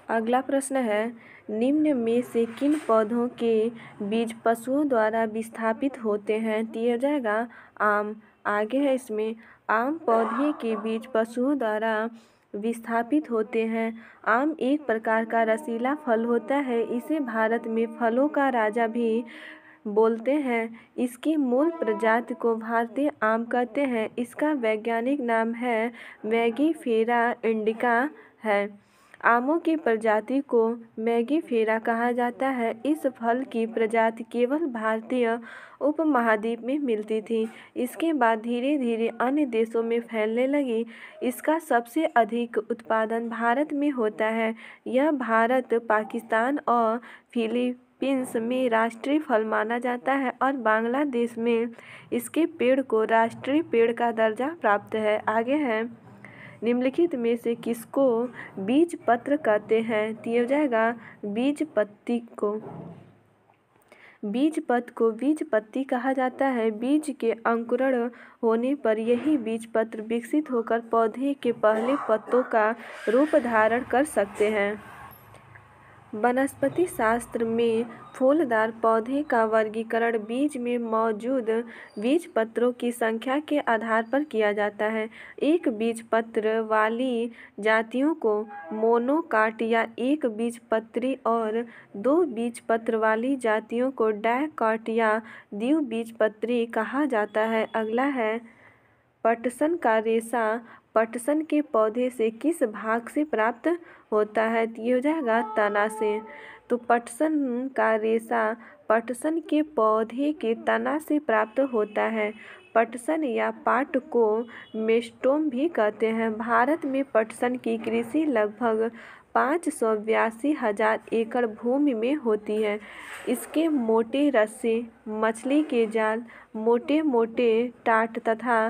अगला प्रश्न है, निम्न में से किन पौधों के बीज पशुओं द्वारा विस्थापित होते हैं, तो हो जाएगा आम। आगे है इसमें आम पौधे के बीज पशुओं द्वारा विस्थापित होते हैं। आम एक प्रकार का रसीला फल होता है। इसे भारत में फलों का राजा भी बोलते हैं। इसकी मूल प्रजाति को भारतीय आम कहते हैं। इसका वैज्ञानिक नाम है मैंगीफेरा इंडिका है। आमों की प्रजाति को मैंगीफेरा कहा जाता है। इस फल की प्रजाति केवल भारतीय उपमहाद्वीप में मिलती थी। इसके बाद धीरे धीरे अन्य देशों में फैलने लगी। इसका सबसे अधिक उत्पादन भारत में होता है। यह भारत, पाकिस्तान और फिलीपींस में राष्ट्रीय फल माना जाता है और बांग्लादेश में इसके पेड़ को राष्ट्रीय पेड़ का दर्जा प्राप्त है। आगे है, निम्नलिखित में से किसको बीज पत्र कहते हैं, तो हो जाएगा बीज पत्ती को। बीज पत्र को बीज पत्ती कहा जाता है। बीज के अंकुरण होने पर यही बीज पत्र विकसित होकर पौधे के पहले पत्तों का रूप धारण कर सकते हैं। वनस्पति शास्त्र में फूलदार पौधे का वर्गीकरण बीज में मौजूद बीज पत्रों की संख्या के आधार पर किया जाता है। एक बीज पत्र वाली जातियों को मोनोकाट या एक बीज पत्री और दो बीज पत्र वाली जातियों को डायकॉट या द्विबीजपत्री कहा जाता है। अगला है, पटसन का रेशा पटसन के पौधे से किस भाग से प्राप्त होता है, तो ये हो जाएगा तना से। तो पटसन का रेशा पटसन के पौधे के तना से प्राप्त होता है। पटसन या पाट को मेस्टोम भी कहते हैं। भारत में पटसन की कृषि लगभग 582,000 एकड़ भूमि में होती है। इसके मोटे रस्से, मछली के जाल, मोटे मोटे टाट तथा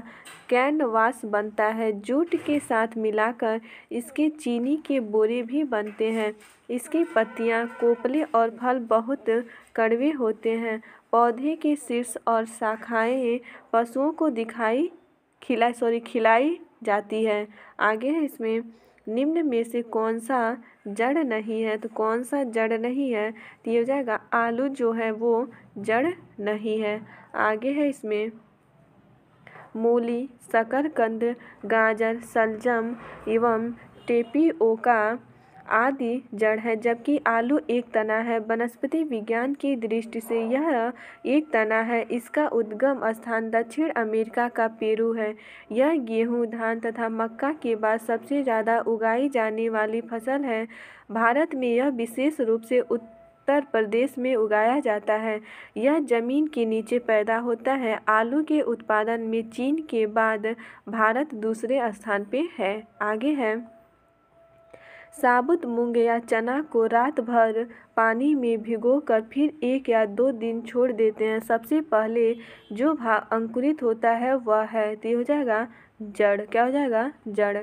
कैनवास बनता है। जूट के साथ मिलाकर इसके चीनी के बोरे भी बनते हैं। इसकी पत्तियां, कोपले और फल बहुत कड़वे होते हैं। पौधे के शीर्ष और शाखाएं पशुओं को खिलाई जाती है। आगे है इसमें निम्न में से कौन सा जड़ नहीं है, तो कौन सा जड़ नहीं है, तो ये हो जाएगा आलू जो है वो जड़ नहीं है। आगे है इसमें मूली, शकरकंद, गाजर, शलजम एवं टेपिओका आदि जड़ है, जबकि आलू एक तना है। वनस्पति विज्ञान की दृष्टि से यह एक तना है। इसका उद्गम स्थान दक्षिण अमेरिका का पेरू है। यह गेहूं, धान तथा मक्का के बाद सबसे ज़्यादा उगाई जाने वाली फसल है। भारत में यह विशेष रूप से उत्तर प्रदेश में उगाया जाता है। यह जमीन के नीचे पैदा होता है। आलू के उत्पादन में चीन के बाद भारत दूसरे स्थान पे है। आगे है साबुत मूंग या चना को रात भर पानी में भिगोकर फिर 1 या 2 दिन छोड़ देते हैं। सबसे पहले जो भाग अंकुरित होता है वह है, तो ये हो जाएगा जड़। क्या हो जाएगा? जड़।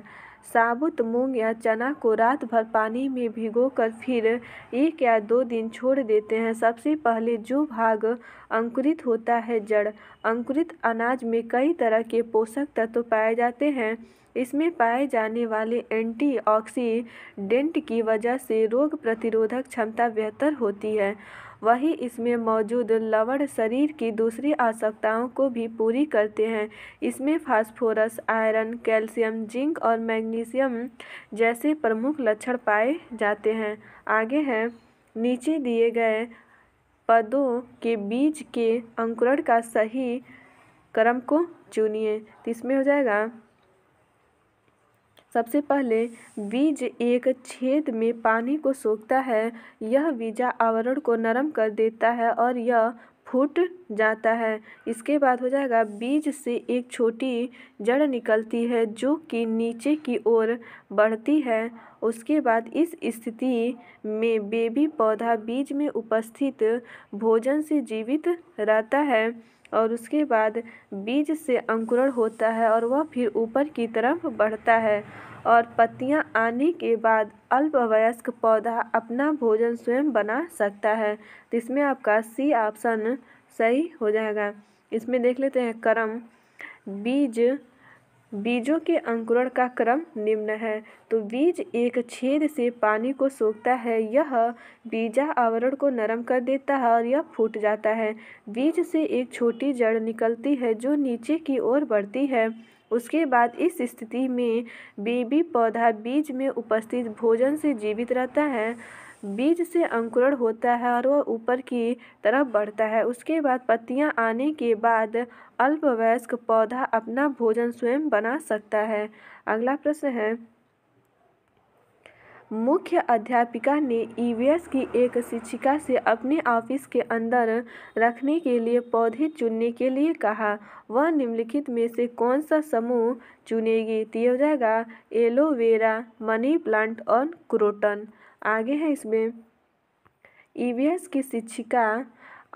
साबुत मूंग या चना को रात भर पानी में भिगोकर फिर 1 या 2 दिन छोड़ देते हैं। सबसे पहले जो भाग अंकुरित होता है जड़। अंकुरित अनाज में कई तरह के पोषक तत्व पाए जाते हैं। इसमें पाए जाने वाले एंटीऑक्सीडेंट की वजह से रोग प्रतिरोधक क्षमता बेहतर होती है। वहीं इसमें मौजूद लवण शरीर की दूसरी आवश्यकताओं को भी पूरी करते हैं। इसमें फास्फोरस, आयरन, कैल्शियम, जिंक और मैग्नीशियम जैसे प्रमुख लक्षण पाए जाते हैं। आगे है नीचे दिए गए पदों के बीज के अंकुरण का सही क्रम को चुनिए। तो इसमें हो जाएगा सबसे पहले बीज एक छेद में पानी को सोखता है। यह बीजा आवरण को नरम कर देता है और यह फूट जाता है। इसके बाद हो जाएगा बीज से एक छोटी जड़ निकलती है जो कि नीचे की ओर बढ़ती है। उसके बाद इस स्थिति में बेबी पौधा बीज में उपस्थित भोजन से जीवित रहता है और उसके बाद बीज से अंकुरण होता है और वह फिर ऊपर की तरफ बढ़ता है और पत्तियां आने के बाद अल्पवयस्क पौधा अपना भोजन स्वयं बना सकता है। तो इसमें आपका सी ऑप्शन सही हो जाएगा। इसमें देख लेते हैं क्रम। बीजों के अंकुरण का क्रम निम्न है। तो बीज एक छेद से पानी को सोखता है। यह बीजा आवरण को नरम कर देता है और यह फूट जाता है। बीज से एक छोटी जड़ निकलती है जो नीचे की ओर बढ़ती है। उसके बाद इस स्थिति में बेबी पौधा बीज में उपस्थित भोजन से जीवित रहता है। बीज से अंकुरण होता है और वह ऊपर की तरफ बढ़ता है। उसके बाद पत्तियां आने के बाद अल्पवयस्क पौधा अपना भोजन स्वयं बना सकता है। अगला प्रश्न है मुख्य अध्यापिका ने ईवीएस की एक शिक्षिका से अपने ऑफिस के अंदर रखने के लिए पौधे चुनने के लिए कहा। वह निम्नलिखित में से कौन सा समूह चुनेगी? तो ये हो जाएगा एलोवेरा, मनी प्लांट और क्रोटन। आगे है इसमें ईवीएस की शिक्षिका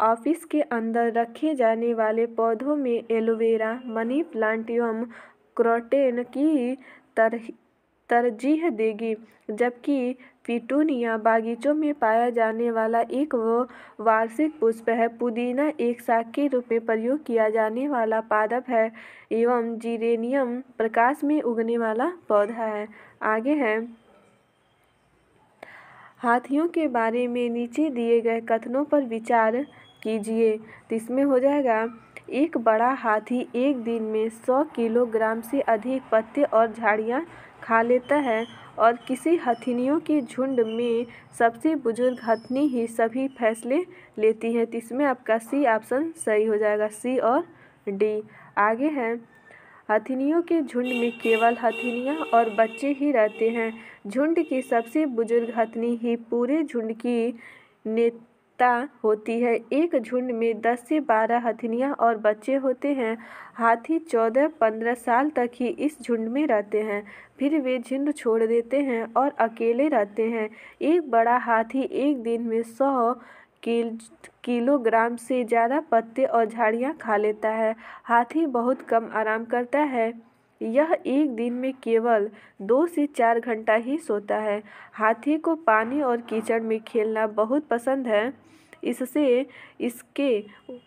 ऑफिस के अंदर रखे जाने वाले पौधों में एलोवेरा, मनी प्लांट एवं क्रोटन की तरजीह देगी, जबकि पिटूनिया बागीचों में पाया जाने वाला एक वार्षिक पुष्प है। पुदीना एक शाक के रूप में प्रयोग किया जाने वाला पादप है एवं जिरेनियम प्रकाश में उगने वाला पौधा है। आगे है हाथियों के बारे में नीचे दिए गए कथनों पर विचार कीजिए। तो इसमें हो जाएगा एक बड़ा हाथी एक दिन में 100 किलोग्राम से अधिक पत्ते और झाड़ियाँ खा लेता है और किसी हथिनियों के झुंड में सबसे बुजुर्ग हथिनी ही सभी फैसले लेती है। तो इसमें आपका सी ऑप्शन सही हो जाएगा, सी और डी। आगे है हथिनियों के झुंड में केवल हथिनियाँ और बच्चे ही रहते हैं। झुंड की सबसे बुजुर्ग हथिनी ही पूरे झुंड की होती है। एक झुंड में 10 से 12 हथिनियाँ और बच्चे होते हैं। हाथी 14-15 साल तक ही इस झुंड में रहते हैं, फिर वे झुंड छोड़ देते हैं और अकेले रहते हैं। एक बड़ा हाथी एक दिन में 100 किलोग्राम से ज़्यादा पत्ते और झाड़ियाँ खा लेता है। हाथी बहुत कम आराम करता है, यह एक दिन में केवल 2 से 4 घंटा ही सोता है। हाथी को पानी और कीचड़ में खेलना बहुत पसंद है, इससे इसके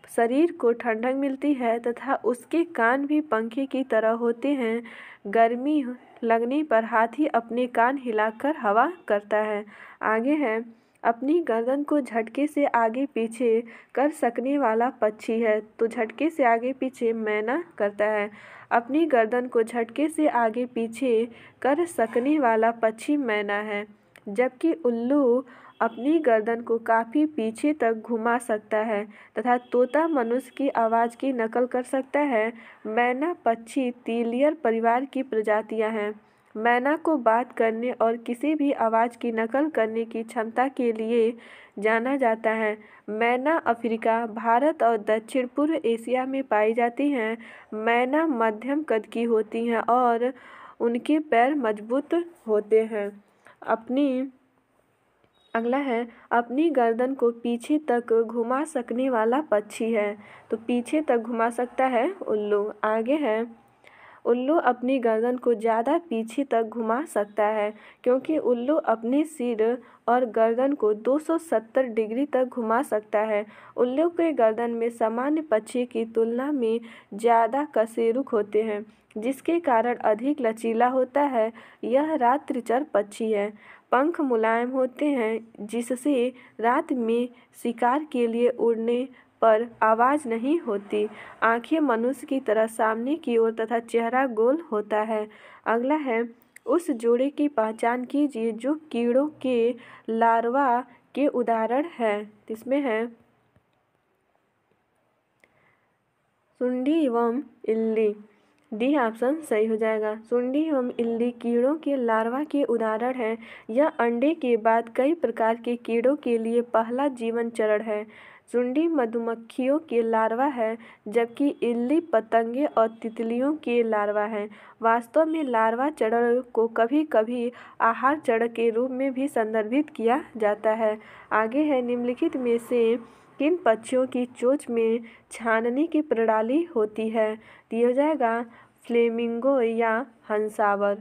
शरीर को ठंडक मिलती है तथा उसके कान भी पंखे की तरह होते हैं। गर्मी लगने पर हाथी अपने कान हिलाकर हवा करता है। आगे है, अपनी गर्दन को झटके से आगे पीछे कर सकने वाला पक्षी है। तो झटके से आगे पीछे मैना करता है। अपनी गर्दन को झटके से आगे पीछे कर सकने वाला पक्षी मैना है, जबकि उल्लू अपनी गर्दन को काफ़ी पीछे तक घुमा सकता है तथा तोता मनुष्य की आवाज़ की नकल कर सकता है। मैना पक्षी तीलियर परिवार की प्रजातियां हैं। मैना को बात करने और किसी भी आवाज़ की नकल करने की क्षमता के लिए जाना जाता है। मैना अफ्रीका, भारत और दक्षिण पूर्व एशिया में पाई जाती हैं। मैना मध्यम कद की होती हैं और उनके पैर मजबूत होते हैं। अगला है, अपनी गर्दन को पीछे तक घुमा सकने वाला पक्षी है। तो पीछे तक घुमा सकता है उल्लू। आगे है, उल्लू अपनी गर्दन को ज़्यादा पीछे तक घुमा सकता है, क्योंकि उल्लू अपने सिर और गर्दन को 270 डिग्री तक घुमा सकता है। उल्लू के गर्दन में सामान्य पक्षी की तुलना में ज़्यादा कशेरुक होते हैं, जिसके कारण अधिक लचीला होता है। यह रात्रिचर पक्षी है। पंख मुलायम होते हैं, जिससे रात में शिकार के लिए उड़ने पर आवाज़ नहीं होती। आंखें मनुष्य की तरह सामने की ओर तथा चेहरा गोल होता है। अगला है, उस जोड़े की पहचान कीजिए जो कीड़ों के लार्वा के उदाहरण है। इसमें है सुंडी एवं इल्ली। डी ऑप्शन सही हो जाएगा। सुंडी एवं इल्ली कीड़ों के लार्वा के उदाहरण हैं। यह अंडे के बाद कई प्रकार के कीड़ों के लिए पहला जीवन चरण है। सुंडी मधुमक्खियों के लार्वा है, जबकि इल्ली पतंगे और तितलियों के लार्वा हैं। वास्तव में लार्वा चरण को कभी कभी आहार चरण के रूप में भी संदर्भित किया जाता है। आगे है, निम्नलिखित में से किन पक्षियों की चोंच में छानने की प्रणाली होती है? दिया हो जाएगा फ्लेमिंगो या हंसावर।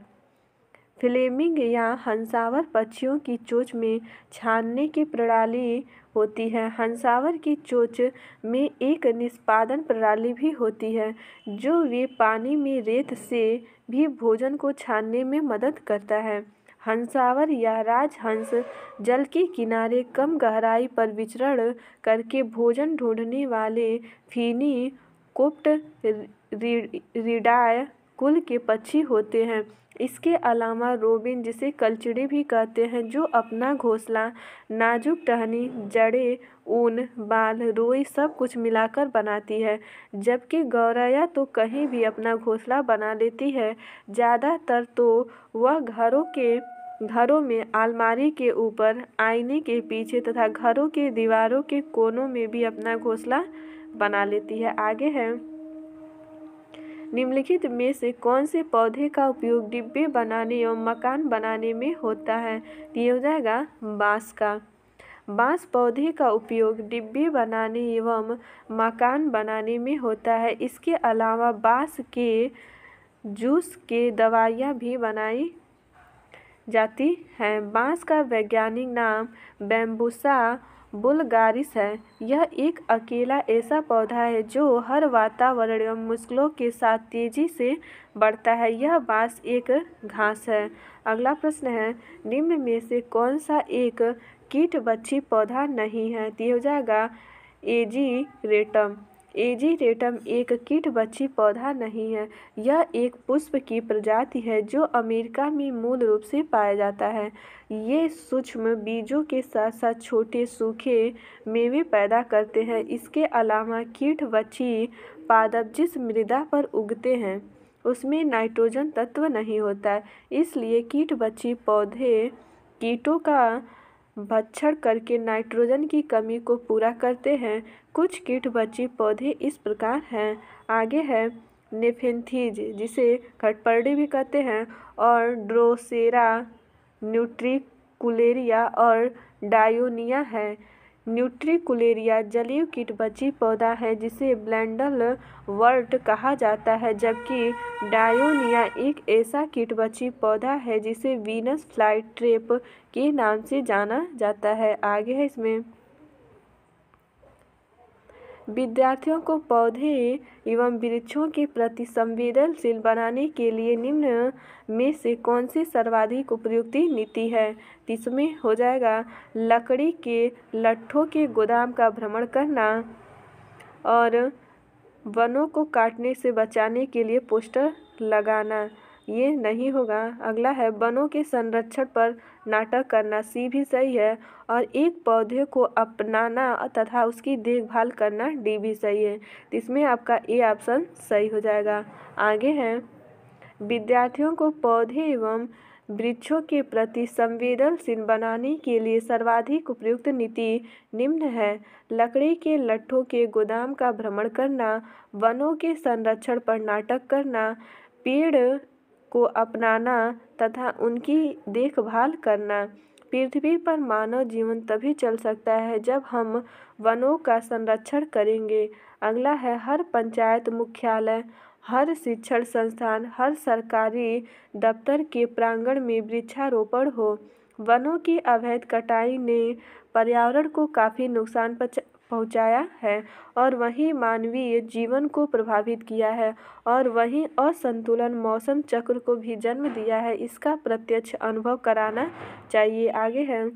फ्लेमिंग या हंसावर पक्षियों की चोंच में छानने की प्रणाली होती है। हंसावर की चोंच में एक निष्पादन प्रणाली भी होती है, जो वे पानी में रेत से भी भोजन को छानने में मदद करता है। हंसावर या राजहंस जल के किनारे कम गहराई पर विचरण करके भोजन ढूंढने वाले फिनी कोप्टरिडाए कुल के पक्षी होते हैं। इसके अलावा रोबिन, जिसे कलचिड़ी भी कहते हैं, जो अपना घोंसला नाजुक टहनी, जड़ें, ऊन, बाल, रुई सब कुछ मिलाकर बनाती है, जबकि गौरैया तो कहीं भी अपना घोंसला बना लेती है। ज़्यादातर तो वह घरों में अलमारी के ऊपर, आईने के पीछे तथा घरों के दीवारों के कोनों में भी अपना घोंसला बना लेती है। आगे है, निम्नलिखित में से कौन से पौधे का उपयोग डिब्बे बनाने एवं मकान बनाने में होता है? ये हो जाएगा बांस का। बांस पौधे का उपयोग डिब्बे बनाने एवं मकान बनाने में होता है। इसके अलावा बांस के जूस के दवाइयाँ भी बनाई जाती हैं। बांस का वैज्ञानिक नाम बैम्बुसा वुल्गारिस है। यह एक अकेला ऐसा पौधा है जो हर वातावरण एवं मुश्किलों के साथ तेजी से बढ़ता है। यह बांस एक घास है। अगला प्रश्न है, निम्न में से कौन सा एक कीटभक्षी पौधा नहीं है? तो ये हो जाएगा एजीरेटम। एजीरेटम एक कीटभक्षी पौधा नहीं है। यह एक पुष्प की प्रजाति है जो अमेरिका में मूल रूप से पाया जाता है। ये सूक्ष्म बीजों के साथ साथ छोटे सूखे मेवे पैदा करते हैं। इसके अलावा कीटभक्षी पादप जिस मृदा पर उगते हैं उसमें नाइट्रोजन तत्व नहीं होता है, इसलिए कीटभक्षी पौधे कीटों का भक्षण करके नाइट्रोजन की कमी को पूरा करते हैं। कुछ कीटभक्षी पौधे इस प्रकार हैं। आगे है नेफेंथीज, जिसे खटपर्डी भी कहते हैं, और ड्रोसेरा, न्यूट्रिकुलेरिया और डायोनिया है। न्यूट्रिकुलेरिया जलीय कीटभक्षी पौधा है जिसे ब्लैंडल वर्ट कहा जाता है, जबकि डायोनिया एक ऐसा कीटभक्षी पौधा है जिसे वीनस फ्लाई ट्रैप के नाम से जाना जाता है। आगे है इसमें विद्यार्थियों को पौधे एवं वृक्षों के प्रति संवेदनशील बनाने के लिए निम्न में से कौन सी सर्वाधिक उपयुक्त नीति है? इसमें हो जाएगा लकड़ी के लट्ठों के गोदाम का भ्रमण करना और वनों को काटने से बचाने के लिए पोस्टर लगाना। ये नहीं होगा। अगला है वनों के संरक्षण पर नाटक करना, सी भी सही है। और एक पौधे को अपनाना तथा उसकी देखभाल करना, डी भी सही है। तो इसमें आपका ए ऑप्शन सही हो जाएगा। आगे है विद्यार्थियों को पौधे एवं वृक्षों के प्रति संवेदनशील बनाने के लिए सर्वाधिक उपयुक्त नीति निम्न है। लकड़ी के लट्ठों के गोदाम का भ्रमण करना, वनों के संरक्षण पर नाटक करना, पेड़ को अपनाना तथा उनकी देखभाल करना। पृथ्वी पर मानव जीवन तभी चल सकता है जब हम वनों का संरक्षण करेंगे। अगला है हर पंचायत मुख्यालय, हर शिक्षण संस्थान, हर सरकारी दफ्तर के प्रांगण में वृक्षारोपण हो। वनों की अवैध कटाई ने पर्यावरण को काफ़ी नुकसान पहुंचाया है और वहीं मानवीय जीवन को प्रभावित किया है और वहीं असंतुलन मौसम चक्र को भी जन्म दिया है। इसका प्रत्यक्ष अनुभव कराना चाहिए। आगे है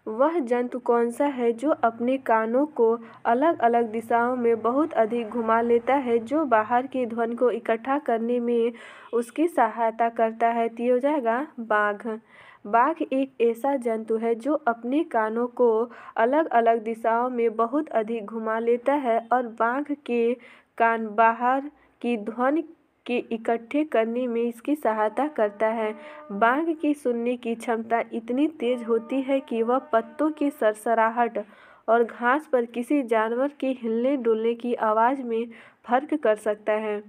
वह जंतु कौन सा है जो अपने कानों को अलग अलग दिशाओं में बहुत अधिक घुमा लेता है, जो बाहर की ध्वनि को इकट्ठा करने में उसकी सहायता करता है? तो ये हो जाएगा बाघ। बाघ एक ऐसा जंतु है जो अपने कानों को अलग अलग दिशाओं में बहुत अधिक घुमा लेता है और बाघ के कान बाहर की ध्वनि के इकट्ठे करने में इसकी सहायता करता है। बाघ की सुनने की क्षमता इतनी तेज होती है कि वह पत्तों की सरसराहट और घास पर किसी जानवर के हिलने डुलने की आवाज़ में फर्क कर सकता है।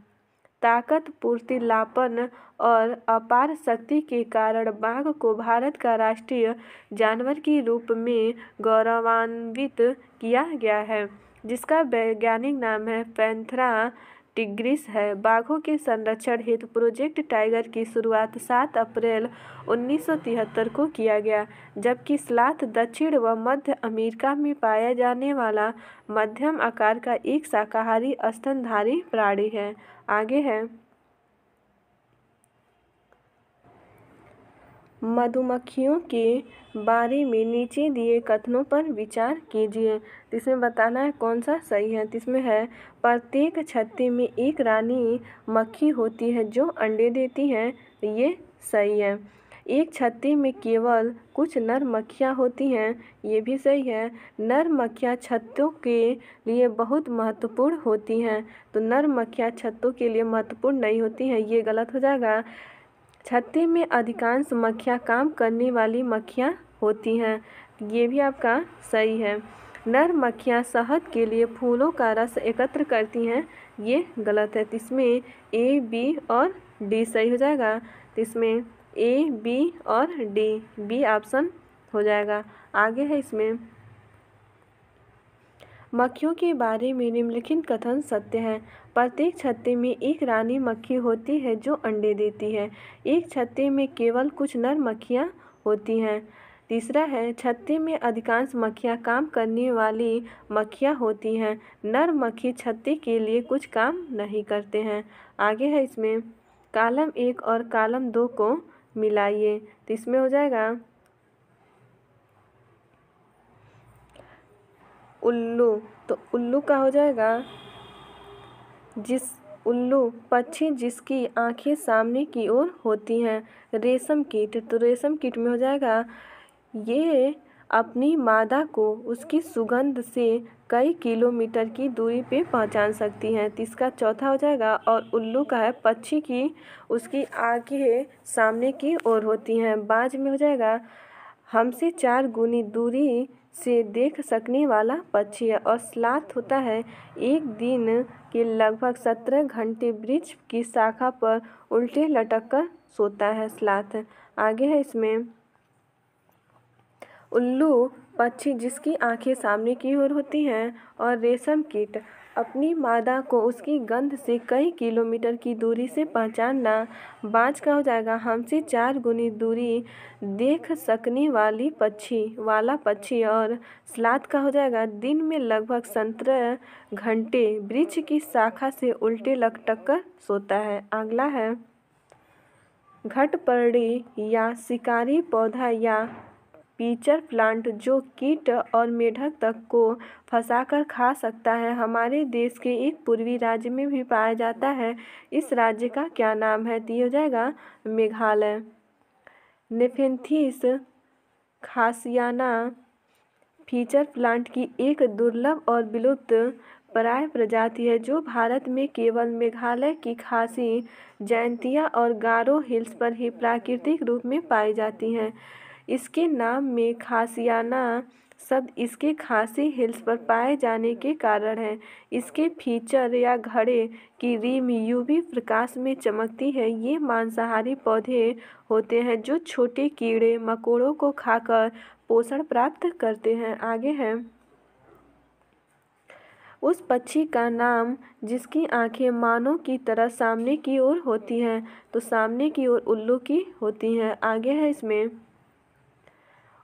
ताकत, फुर्तीलापन और अपार शक्ति के कारण बाघ को भारत का राष्ट्रीय जानवर के रूप में गौरवान्वित किया गया है, जिसका वैज्ञानिक नाम है पैंथेरा टिग्रिस है। बाघों के संरक्षण हेतु प्रोजेक्ट टाइगर की शुरुआत 7 अप्रैल 1973 को किया गया, जबकि स्लॉथ दक्षिण व मध्य अमेरिका में पाया जाने वाला मध्यम आकार का एक शाकाहारी स्तनधारी प्राणी है। आगे है मधुमक्खियों के बारे में नीचे दिए कथनों पर विचार कीजिए। इसमें बताना है कौन सा सही है। इसमें है प्रत्येक छत्ते में एक रानी मक्खी होती है जो अंडे देती है, ये सही है। एक छत्ते में केवल कुछ नर मक्खियाँ होती हैं, ये भी सही है। नर मक्खियाँ छत्तों के लिए बहुत महत्वपूर्ण होती हैं, तो नर मक्खियाँ छत्तों के लिए महत्वपूर्ण नहीं होती हैं, ये गलत हो जाएगा। छत्ते में अधिकांश मक्खियाँ काम करने वाली मक्खियाँ होती हैं, ये भी आपका सही है। नर मक्खियाँ शहद के लिए फूलों का रस एकत्र करती हैं, ये गलत है। इसमें ए, बी और डी सही हो जाएगा। इसमें ए, बी और डी, बी ऑप्शन हो जाएगा। आगे है इसमें मक्खियों के बारे में निम्नलिखित कथन सत्य हैं। प्रत्येक छत्ते में एक रानी मक्खी होती है जो अंडे देती है। एक छत्ते में केवल कुछ नर मक्खियाँ होती हैं। तीसरा है छत्ते में अधिकांश मक्खियाँ काम करने वाली मक्खियाँ होती हैं। नर मक्खी छत्ते के लिए कुछ काम नहीं करते हैं। आगे है इसमें कॉलम 1 और कॉलम 2 को मिलाइए, तो इसमें हो जाएगा उल्लू, तो उल्लू का हो जाएगा उल्लू पक्षी जिसकी आंखें सामने की ओर होती हैं। रेशम कीट, तो रेशम कीट में हो जाएगा ये अपनी मादा को उसकी सुगंध से कई किलोमीटर की दूरी पे पहचान सकती हैं। तो इसका चौथा हो जाएगा। और उल्लू का है पक्षी की उसकी आंखें सामने की ओर होती हैं। बाज में हो जाएगा हमसे 4 गुनी दूरी से देख सकने वाला पक्षी है। और स्लॉथ होता है एक दिन के लगभग 17 घंटे वृक्ष की शाखा पर उल्टे लटक कर सोता है स्लॉथ। आगे है इसमें उल्लू पक्षी जिसकी आंखें सामने की ओर होती हैं। और रेशम कीट अपनी मादा को उसकी गंध से कई किलोमीटर की दूरी से पहचानना। बाज का हो जाएगा हमसे 4 गुनी दूरी देख सकने वाला पक्षी। और स्लॉथ का हो जाएगा दिन में लगभग 17 घंटे वृक्ष की शाखा से उल्टे लटक कर सोता है। अगला है घटपर्णी या शिकारी पौधा या पीचर प्लांट जो कीट और मेढक तक को फंसाकर खा सकता है, हमारे देश के एक पूर्वी राज्य में भी पाया जाता है। इस राज्य का क्या नाम है? तो ये हो जाएगा मेघालय। नेफेंथिस खासियाना फीचर प्लांट की एक दुर्लभ और विलुप्त प्राय प्रजाति है जो भारत में केवल मेघालय की खासी, जयंतिया और गारो हिल्स पर ही प्राकृतिक रूप में पाई जाती हैं। इसके नाम में खासियाना शब्द इसके खासी हिल्स पर पाए जाने के कारण है। इसके फीचर या घड़े की रीम यूवी प्रकाश में चमकती है। ये मांसाहारी पौधे होते हैं जो छोटे कीड़े मकोड़ों को खाकर पोषण प्राप्त करते हैं। आगे है उस पक्षी का नाम जिसकी आंखें मानव की तरह सामने की ओर होती हैं, तो सामने की ओर उल्लू की होती हैं। आगे है इसमें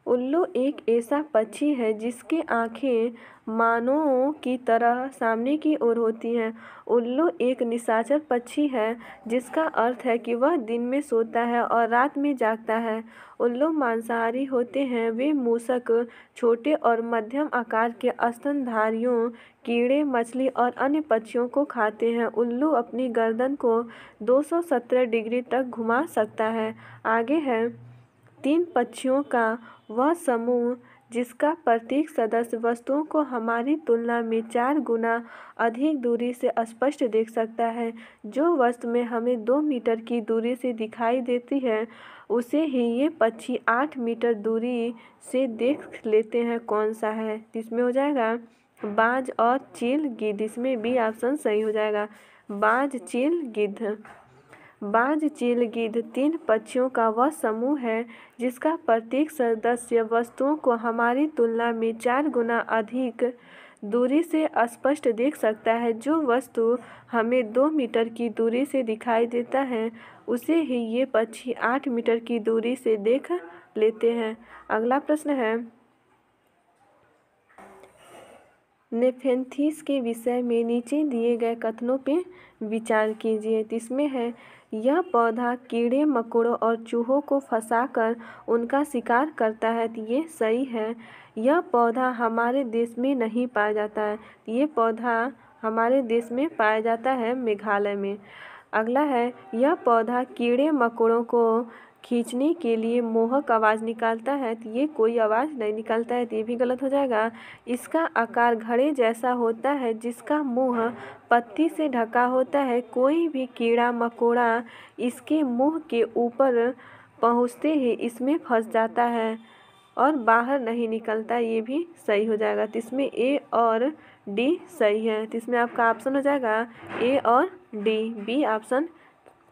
उल्लू एक ऐसा पक्षी है जिसके आंखें मानव की तरह सामने की ओर होती हैं। उल्लू एक निशाचर पक्षी है जिसका अर्थ है कि वह दिन में सोता है और रात में जागता है। उल्लू मांसाहारी होते हैं। वे मूषक, छोटे और मध्यम आकार के स्तनधारियों, कीड़े, मछली और अन्य पक्षियों को खाते हैं। उल्लू अपनी गर्दन को 217 डिग्री तक घुमा सकता है। आगे है 3 पक्षियों का वह समूह जिसका प्रत्येक सदस्य वस्तुओं को हमारी तुलना में 4 गुना अधिक दूरी से स्पष्ट देख सकता है। जो वस्तु में हमें 2 मीटर की दूरी से दिखाई देती है उसे ही ये पक्षी 8 मीटर दूरी से देख लेते हैं। कौन सा है? इसमें हो जाएगा बाज और चील गिद्ध। इसमें बी ऑप्शन सही हो जाएगा, बाज, चील, गिद्ध। बाज, चील, गिद्ध 3 पक्षियों का वह समूह है जिसका प्रत्येक सदस्य वस्तुओं को हमारी तुलना में 4 गुना अधिक दूरी से स्पष्ट देख सकता है। जो वस्तु हमें 2 मीटर की दूरी से दिखाई देता है उसे ही ये पक्षी 8 मीटर की दूरी से देख लेते हैं। अगला प्रश्न है नेफेंथिस के विषय में नीचे दिए गए कथनों पे विचार कीजिए। इसमें है यह पौधा कीड़े मकोड़ों और चूहों को फंसाकर उनका शिकार करता है। तो ये सही है। यह पौधा हमारे देश में नहीं पाया जाता है। ये पौधा हमारे देश में पाया जाता है मेघालय में। अगला है यह पौधा कीड़े मकोड़ों को खींचने के लिए मोहक आवाज़ निकालता है। तो ये कोई आवाज़ नहीं निकालता है, तो ये भी गलत हो जाएगा। इसका आकार घड़े जैसा होता है जिसका मुंह पत्ती से ढका होता है। कोई भी कीड़ा मकोड़ा इसके मुंह के ऊपर पहुंचते ही इसमें फंस जाता है और बाहर नहीं निकलता। ये भी सही हो जाएगा। तो इसमें ए और डी सही है। तो इसमें आपका ऑप्शन हो जाएगा ए और डी, बी ऑप्शन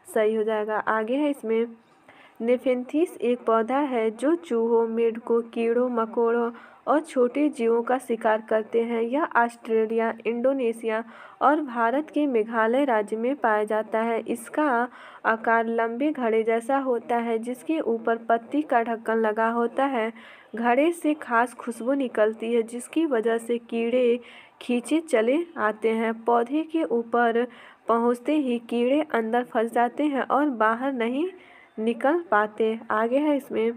सही हो जाएगा। आगे है इसमें नेफेंथिस एक पौधा है जो चूहों, मेढकों, कीड़ों मकोड़ों और छोटे जीवों का शिकार करते हैं। यह ऑस्ट्रेलिया, इंडोनेशिया और भारत के मेघालय राज्य में पाया जाता है। इसका आकार लंबे घड़े जैसा होता है जिसके ऊपर पत्ती का ढक्कन लगा होता है। घड़े से खास खुशबू निकलती है जिसकी वजह से कीड़े खींचे चले आते हैं। पौधे के ऊपर पहुंचते ही कीड़े अंदर फंस जाते हैं और बाहर नहीं निकल पाते। आगे है इसमें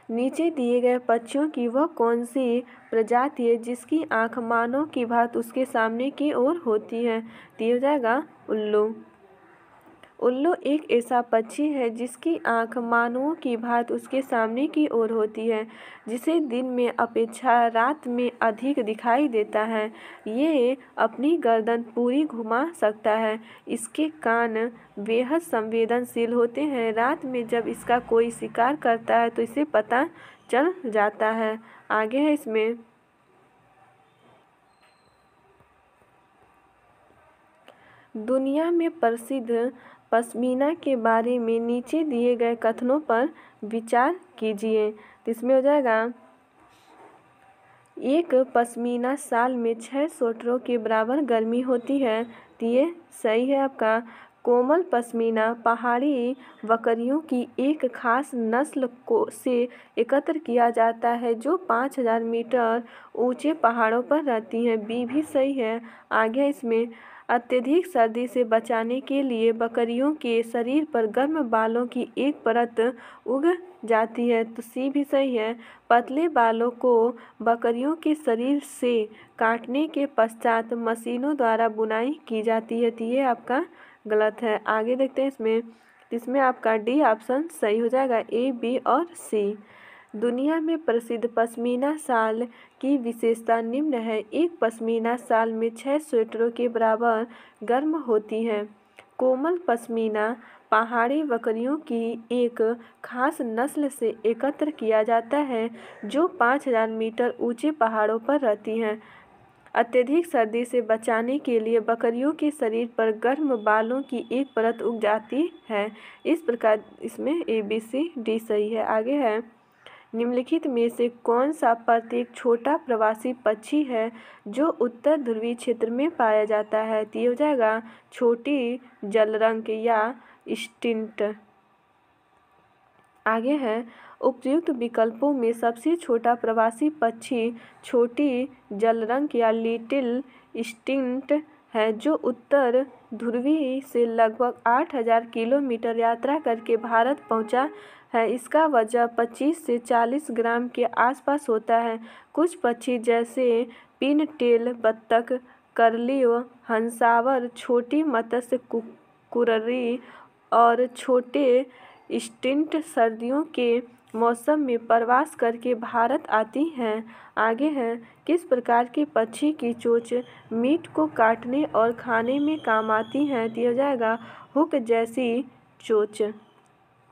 नीचे दिए गए पक्षियों की वह कौन सी प्रजाति है जिसकी आंख मानव की भांति उसके सामने की ओर होती है? तो ये हो जाएगा उल्लू। उल्लू एक ऐसा पक्षी है जिसकी आंख मानवों की भांति उसके सामने की ओर होती है, जिसे दिन में अपेक्षा रात में अधिक दिखाई देता है। ये अपनी गर्दन पूरी घुमा सकता है। इसके कान बेहद संवेदनशील होते हैं। रात में जब इसका कोई शिकार करता है तो इसे पता चल जाता है। आगे है इसमें दुनिया में प्रसिद्ध पश्मीना के बारे में नीचे दिए गए कथनों पर विचार कीजिए। तो इसमें हो जाएगा, एक पश्मीना साल में 6 स्वेटरों के बराबर गर्मी होती है। तो ये सही है आपका। कोमल पश्मीना पहाड़ी बकरियों की एक खास नस्ल से एकत्र किया जाता है जो 5000 मीटर ऊंचे पहाड़ों पर रहती है। बी भी सही है। आगे इसमें अत्यधिक सर्दी से बचाने के लिए बकरियों के शरीर पर गर्म बालों की एक परत उग जाती है। तो सी भी सही है। पतले बालों को बकरियों के शरीर से काटने के पश्चात मशीनों द्वारा बुनाई की जाती है। तो ये आपका गलत है। आगे देखते हैं इसमें आपका डी ऑप्शन सही हो जाएगा। ए, बी और सी। दुनिया में प्रसिद्ध पश्मीना शाल की विशेषता निम्न है। एक पश्मीना शाल में 6 स्वेटरों के बराबर गर्म होती है। कोमल पश्मीना पहाड़ी बकरियों की एक खास नस्ल से एकत्र किया जाता है जो 5000 मीटर ऊंचे पहाड़ों पर रहती हैं। अत्यधिक सर्दी से बचाने के लिए बकरियों के शरीर पर गर्म बालों की एक परत उग जाती है। इस प्रकार इसमें ए, बी, सी, डी सही है। आगे है, निम्नलिखित में से कौन सा प्रत्येक छोटा प्रवासी पक्षी है जो उत्तर ध्रुवीय क्षेत्र में पाया जाता है। तो ये हो जाएगा छोटी जलरंक या स्टिंट। आगे है, उपयुक्त विकल्पों में सबसे छोटा प्रवासी पक्षी छोटी जलरंक या लिटिल स्टिंट है जो उत्तर ध्रुवी से लगभग 8000 किलोमीटर यात्रा करके भारत पहुंचा है। इसका वजन 25 से 40 ग्राम के आसपास होता है। कुछ पक्षी जैसे पिन टेल बत्तख, कर्लिव, हंसावर, छोटी मत्स्य कुररी और छोटे स्टिंट सर्दियों के मौसम में प्रवास करके भारत आती हैं। आगे है, किस प्रकार के पक्षी की चोंच मीट को काटने और खाने में काम आती है। दिया जाएगा हुक जैसी चोंच।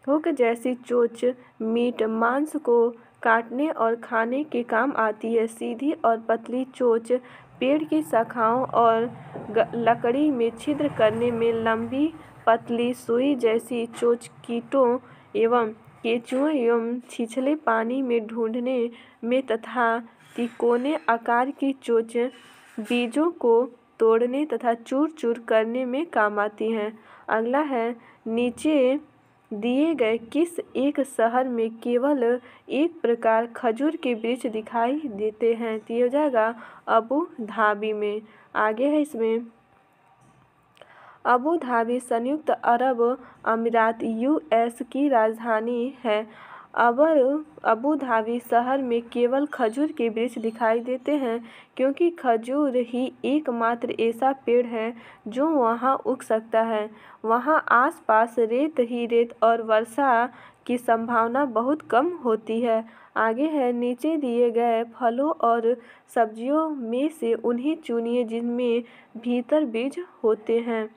हुक जैसी चोंच मीट मांस को काटने और खाने के काम आती है। सीधी और पतली चोंच पेड़ की शाखाओं और लकड़ी में छिद्र करने में, लंबी पतली सुई जैसी चोंच कीटों एवं केंचुओं एवं छिछले पानी में ढूंढने में तथा तिकोने आकार की चोंच बीजों को तोड़ने तथा चूर चूर करने में काम आती हैं। अगला है, नीचे दिए गए किस एक शहर में केवल एक प्रकार खजूर के वृक्ष दिखाई देते हैं। तो ये हो जाएगा अबू धाबी में। आगे है इसमें, अबू धाबी संयुक्त अरब अमीरात यूएस की राजधानी है। अबू धाबी शहर में केवल खजूर के वृक्ष दिखाई देते हैं क्योंकि खजूर ही एकमात्र ऐसा पेड़ है जो वहां उग सकता है। वहां आसपास रेत ही रेत और वर्षा की संभावना बहुत कम होती है। आगे है, नीचे दिए गए फलों और सब्जियों में से उन्हें चुनिए जिनमें भीतर बीज होते हैं।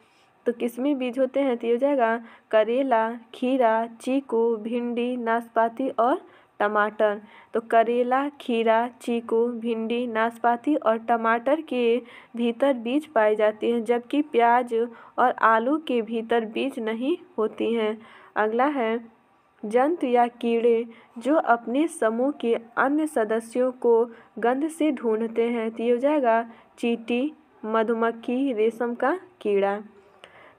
तो किसमें बीज होते हैं। तो ये हो जाएगा करेला, खीरा, चीकू, भिंडी, नाशपाती और टमाटर। तो करेला, खीरा, चीकू, भिंडी, नाशपाती और टमाटर के भीतर बीज पाए जाते हैं, जबकि प्याज और आलू के भीतर बीज नहीं होती हैं। अगला है, जंतु या कीड़े जो अपने समूह के अन्य सदस्यों को गंध से ढूंढते हैं। तो ये हो जाएगा चींटी, मधुमक्खी, रेशम का कीड़ा।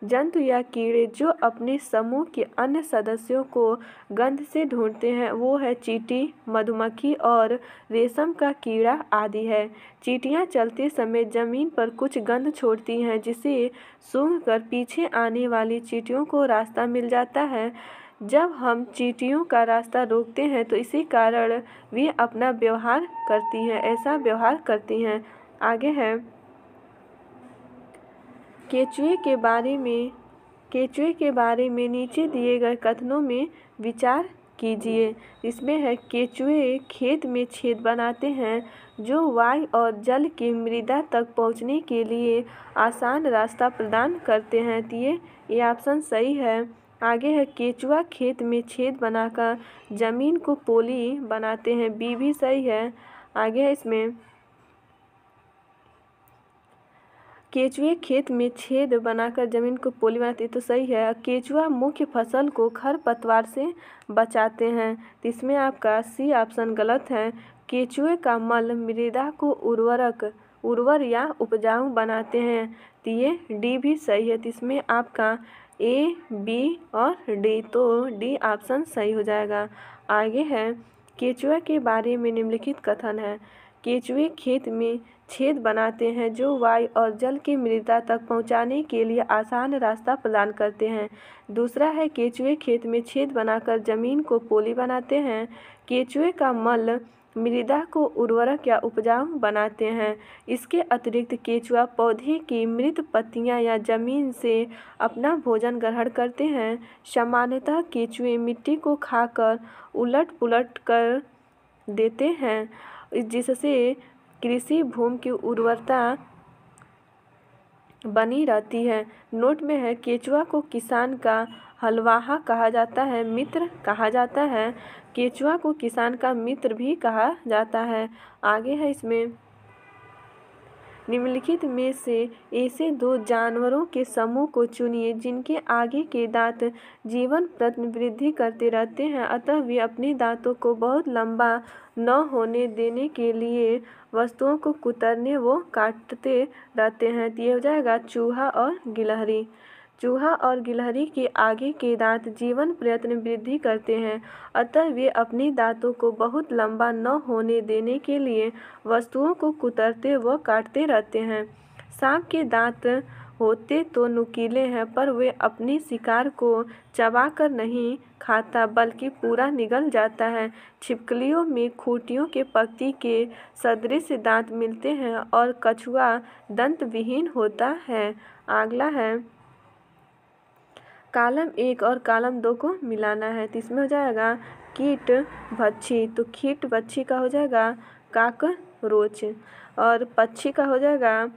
जंतु या कीड़े जो अपने समूह के अन्य सदस्यों को गंध से ढूंढते हैं वो है चींटी, मधुमक्खी और रेशम का कीड़ा आदि है। चींटियां चलते समय जमीन पर कुछ गंध छोड़ती हैं जिसे सूंघकर पीछे आने वाली चींटियों को रास्ता मिल जाता है। जब हम चींटियों का रास्ता रोकते हैं तो इसी कारण वे अपना व्यवहार करती हैं, ऐसा व्यवहार करती हैं। आगे है, केंचुए के बारे में केचुए के बारे में नीचे दिए गए कथनों में विचार कीजिए। इसमें है केचुए खेत में छेद बनाते हैं जो वायु और जल की मृदा तक पहुंचने के लिए आसान रास्ता प्रदान करते हैं। तो ये ऑप्शन सही है। आगे है केचुआ खेत में छेद बनाकर जमीन को पोली बनाते हैं, बी भी सही है। आगे है इसमें केचुए खेत में छेद बनाकर जमीन को पोली बनाते, तो सही है। केचुआ मुख्य फसल को खरपतवार से बचाते हैं, तो इसमें आपका सी ऑप्शन गलत है। केचुए का मल मृदा को उर्वर या उपजाऊ बनाते हैं, तो ये डी भी सही है। तो इसमें आपका ए, बी और डी, तो डी ऑप्शन सही हो जाएगा। आगे है केचुआ के बारे में निम्नलिखित कथन है। केचुए खेत में छेद बनाते हैं जो वायु और जल की मृदा तक पहुंचाने के लिए आसान रास्ता प्रदान करते हैं। दूसरा है केचुए खेत में छेद बनाकर जमीन को पोली बनाते हैं। केचुए का मल मृदा को उर्वरक या उपजाऊ बनाते हैं। इसके अतिरिक्त केचुआ पौधे की मृत पत्तियां या जमीन से अपना भोजन ग्रहण करते हैं। सामान्यतः केचुए मिट्टी को खाकर उलट पुलट कर देते हैं, जिससे कृषि भूमि की उर्वरता बनी रहती है। नोट में है केचुआ को किसान का हलवाहा कहा जाता है, मित्र कहा जाता है। केचुआ को किसान का मित्र भी कहा जाता है। आगे है इसमें निम्नलिखित में से ऐसे दो जानवरों के समूह को चुनिए जिनके आगे के दांत जीवन प्रति वृद्धि करते रहते हैं, अतः वे अपने दांतों को बहुत लंबा न होने देने के लिए वस्तुओं को कुतरने व काटते रहते हैं। तो ये हो जाएगा चूहा और गिलहरी। चूहा और गिलहरी के आगे के दांत जीवन प्रयत्न वृद्धि करते हैं, अतः वे अपने दांतों को बहुत लंबा न होने देने के लिए वस्तुओं को कुतरते व काटते रहते हैं। सांप के दांत होते तो नुकीले हैं, पर वे अपने शिकार को चबाकर नहीं खाता बल्कि पूरा निगल जाता है। छिपकलियों में खूंटियों के पत्ती के सदृश दांत मिलते हैं और कछुआ दंत विहीन होता है। अगला है कॉलम 1 और कॉलम 2 को मिलाना है, तो इसमें हो जाएगा कीट भक्षी, तो कीट भक्षी का हो जाएगा काकरोच, और पक्षी का हो जाएगा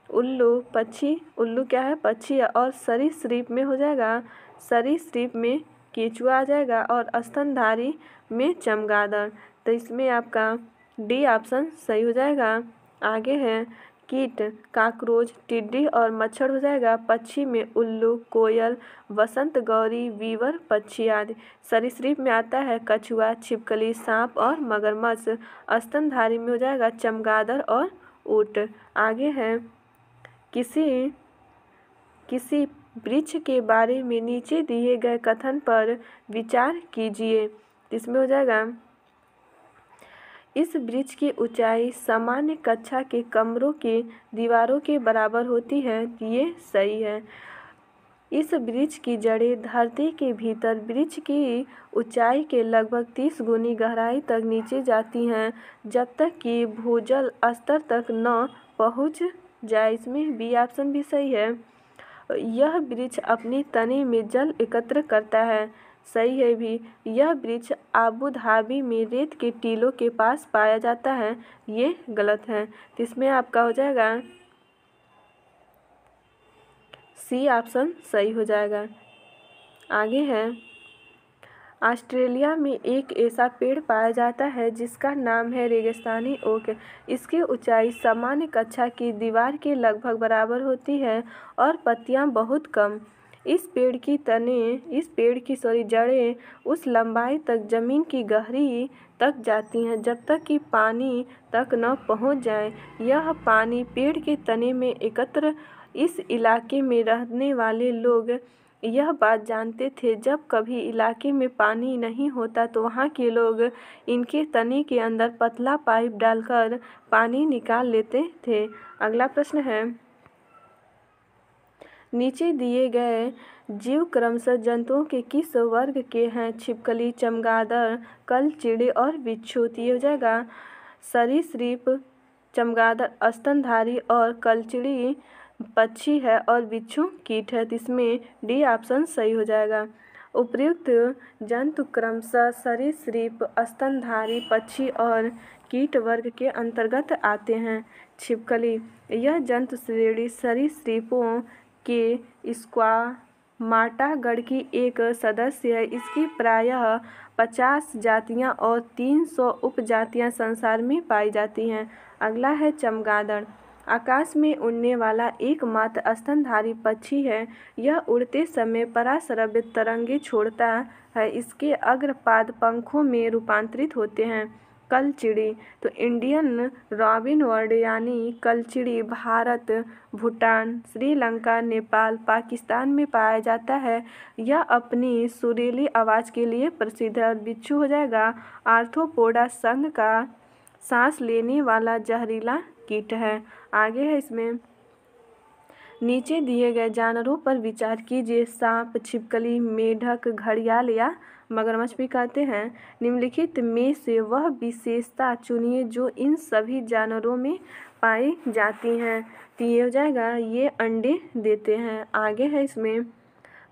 उल्लू। पक्षी उल्लू क्या है? पक्षी है। और सरीसृप में हो जाएगा, सरीसृप में केचुआ आ जाएगा, और स्तनधारी में चमगादड़। तो इसमें आपका डी ऑप्शन सही हो जाएगा। आगे है कीट काकरोच, टिड्डी और मच्छर हो जाएगा। पक्षी में उल्लू, कोयल, वसंत गौरी, वीवर पक्षी आदि। सरीसृप में आता है कछुआ, छिपकली, सांप और मगरमच्छ। स्तनधारी में हो जाएगा चमगादड़ और ऊंट। आगे है किसी वृक्ष के बारे में नीचे दिए गए कथन पर विचार कीजिए। इसमें हो जाएगा इस वृक्ष की ऊंचाई सामान्य कक्षा के कमरों के दीवारों के बराबर होती है, ये सही है। इस वृक्ष की जड़ें धरती के भीतर वृक्ष की ऊंचाई के लगभग 30 गुनी गहराई तक नीचे जाती हैं, जब तक कि भूजल स्तर तक न पहुंच जाए। इसमें बी ऑप्शन भी सही है। यह वृक्ष अपने तने में जल एकत्र करता है, सही है भी। यह वृक्ष आबू धाबी में रेत के टीलों के पास पाया जाता है, ये गलत है। तो इसमें आपका हो जाएगा सी ऑप्शन सही हो जाएगा। आगे है ऑस्ट्रेलिया में एक ऐसा पेड़ पाया जाता है जिसका नाम है रेगिस्तानी ओक। इसकी ऊंचाई सामान्य कक्षा की दीवार के लगभग बराबर होती है और पत्तियां बहुत कम। इस पेड़ की जड़ें उस लंबाई तक जमीन की गहरी तक जाती हैं जब तक कि पानी तक न पहुंच जाए। यह पानी पेड़ के तने में एकत्र। इस इलाके में रहने वाले लोग यह बात जानते थे, जब कभी इलाके में पानी नहीं होता तो वहाँ के लोग इनके तने के अंदर पतला पाइप डालकर पानी निकाल लेते थे। अगला प्रश्न है नीचे दिए गए जीव क्रमशः जंतुओं के किस वर्ग के हैं? छिपकली, चमगादड़, कलचिड़ी और बिच्छू। तो ये हो जाएगा सरीसृप, चमगादड़ स्तनधारी और कलचिड़ी पक्षी है और बिच्छू कीट है। इसमें डी ऑप्शन सही हो जाएगा। उपर्युक्त जंतु क्रमशः सरीसृप, स्तनधारी पक्षी और कीट वर्ग के अंतर्गत आते हैं। छिपकली, यह जंतु श्रेणी सरीसृपों के स्क्वामाटा गण की एक सदस्य है। इसकी प्रायः 50 जातियां और 300 उपजातियां संसार में पाई जाती हैं। अगला है चमगादड़, आकाश में उड़ने वाला एकमात्र स्तनधारी पक्षी है। यह उड़ते समय पराश्रव्य तरंगे छोड़ता है। इसके अग्रपाद पंखों में रूपांतरित होते हैं। कलचिड़ी, तो इंडियन रॉबिन बर्ड यानी कलचिड़ी भारत, भूटान, श्रीलंका, नेपाल, पाकिस्तान में पाया जाता है। यह अपनी सुरीली आवाज़ के लिए प्रसिद्ध है। बिच्छू हो जाएगा आर्थ्रोपोडा संघ का सांस लेने वाला जहरीला कीट है। आगे है इसमें, नीचे दिए गए जानवरों पर विचार कीजिए। सांप, छिपकली, मेढक, घड़ियाल या मगरमच्छ भी कहते हैं। निम्नलिखित में से वह विशेषता चुनिए जो इन सभी जानवरों में पाई जाती हैं। तो ये हो जाएगा, ये अंडे देते हैं। आगे है इसमें,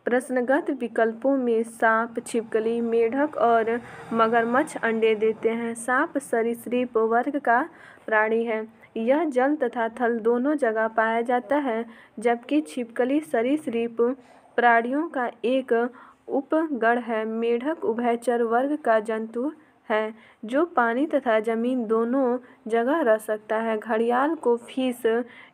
प्रश्नगत विकल्पों में सांप, छिपकली, मेढक और मगरमच्छ अंडे देते हैं। सांप सरीसृप वर्ग का प्राणी है। यह जल तथा थल दोनों जगह पाया जाता है, जबकि छिपकली सरीसृप प्राणियों का एक उपगण है। मेढक उभयचर वर्ग का जंतु है जो पानी तथा जमीन दोनों जगह रह सकता है। घड़ियाल को फिश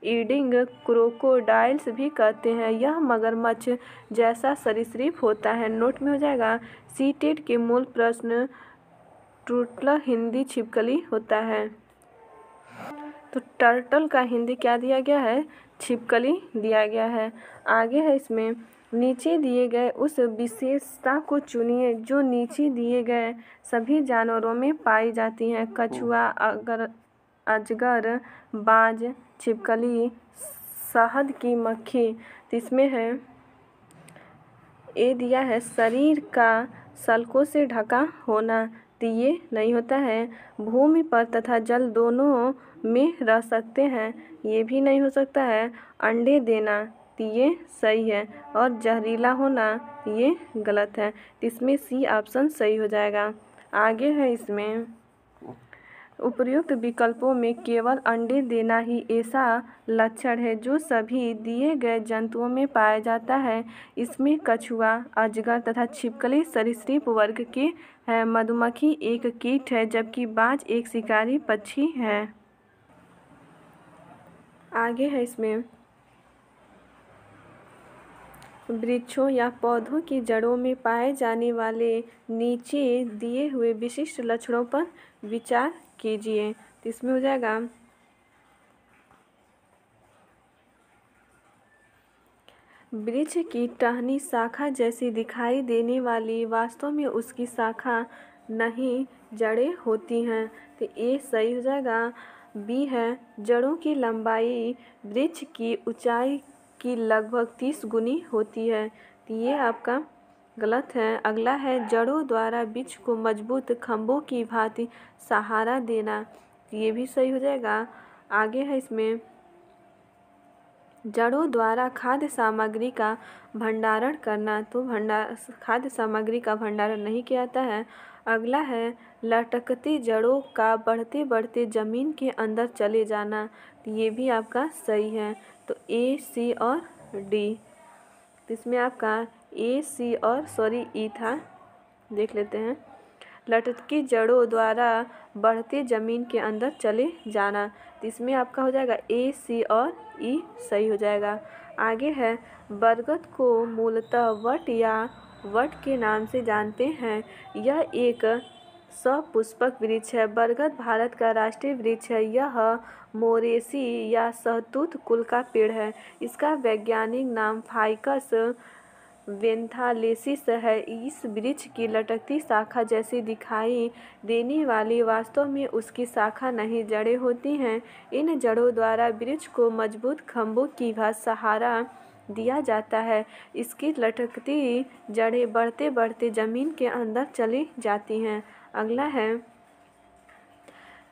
ईडिंग क्रोकोडाइल्स भी कहते हैं। यह मगरमच्छ जैसा सरीसृप होता है। नोट में हो जाएगा, सीटेट के मूल प्रश्न टर्टल हिंदी छिपकली होता है। तो टर्टल का हिंदी क्या दिया गया है? छिपकली दिया गया है। आगे है इसमें, नीचे दिए गए उस विशेषता को चुनिए जो नीचे दिए गए सभी जानवरों में पाई जाती हैं। कछुआ, अजगर, बाज, छिपकली, शहद की मक्खी। तो इसमें है ए दिया है शरीर का सल्कों से ढका होना। तो ये नहीं होता है। भूमि पर तथा जल दोनों में रह सकते हैं। ये भी नहीं हो सकता है। अंडे देना, तो ये सही है। और जहरीला होना, ये गलत है। तो इसमें सी ऑप्शन सही हो जाएगा। आगे है इसमें, उपर्युक्त विकल्पों में केवल अंडे देना ही ऐसा लक्षण है जो सभी दिए गए जंतुओं में पाया जाता है। इसमें कछुआ, अजगर तथा छिपकली सरीसृप वर्ग के हैं। मधुमक्खी एक कीट है, जबकि बाज एक शिकारी पक्षी है। आगे है इसमें, वृक्षों या पौधों की जड़ों में पाए जाने वाले नीचे दिए हुए विशिष्ट लक्षणों पर विचार कीजिए। तो इसमें हो जाएगा, वृक्ष की टहनी शाखा जैसी दिखाई देने वाली, वास्तव में उसकी शाखा नहीं जड़ें होती हैं। तो ये सही हो जाएगा। बी है, जड़ों की लंबाई वृक्ष की ऊंचाई की लगभग 30 गुनी होती है। तो ये आपका गलत है। अगला है, जड़ों द्वारा वृक्ष को मजबूत खंभों की भांति सहारा देना। तो ये भी सही हो जाएगा। आगे है इसमें, जड़ों द्वारा खाद्य सामग्री का भंडारण करना। तो खाद्य सामग्री का भंडारण नहीं किया जाता है। अगला है, लटकती जड़ों का बढ़ते बढ़ते जमीन के अंदर चले जाना। तो ये भी आपका सही है। तो ए, सी और डी। तो इसमें आपका ए, सी और ई था, देख लेते हैं। लटकी जड़ों द्वारा बढ़ते जमीन के अंदर चले जाना। तो इसमें आपका हो जाएगा ए, सी और ई सही हो जाएगा। आगे है, बरगद को मूलतः वट या वट के नाम से जानते हैं। यह एक सपुष्पक वृक्ष है। बरगद भारत का राष्ट्रीय वृक्ष है। यह मोरेसी या सहतूत कुल का पेड़ है। इसका वैज्ञानिक नाम फाइकस वेंथालेसिस है। इस वृक्ष की लटकती शाखा जैसी दिखाई देने वाली, वास्तव में उसकी शाखा नहीं जड़ें होती हैं। इन जड़ों द्वारा वृक्ष को मजबूत खंभों की भांति सहारा दिया जाता है। इसकी लटकती जड़ें बढ़ते बढ़ते जमीन के अंदर चली जाती हैं। अगला है,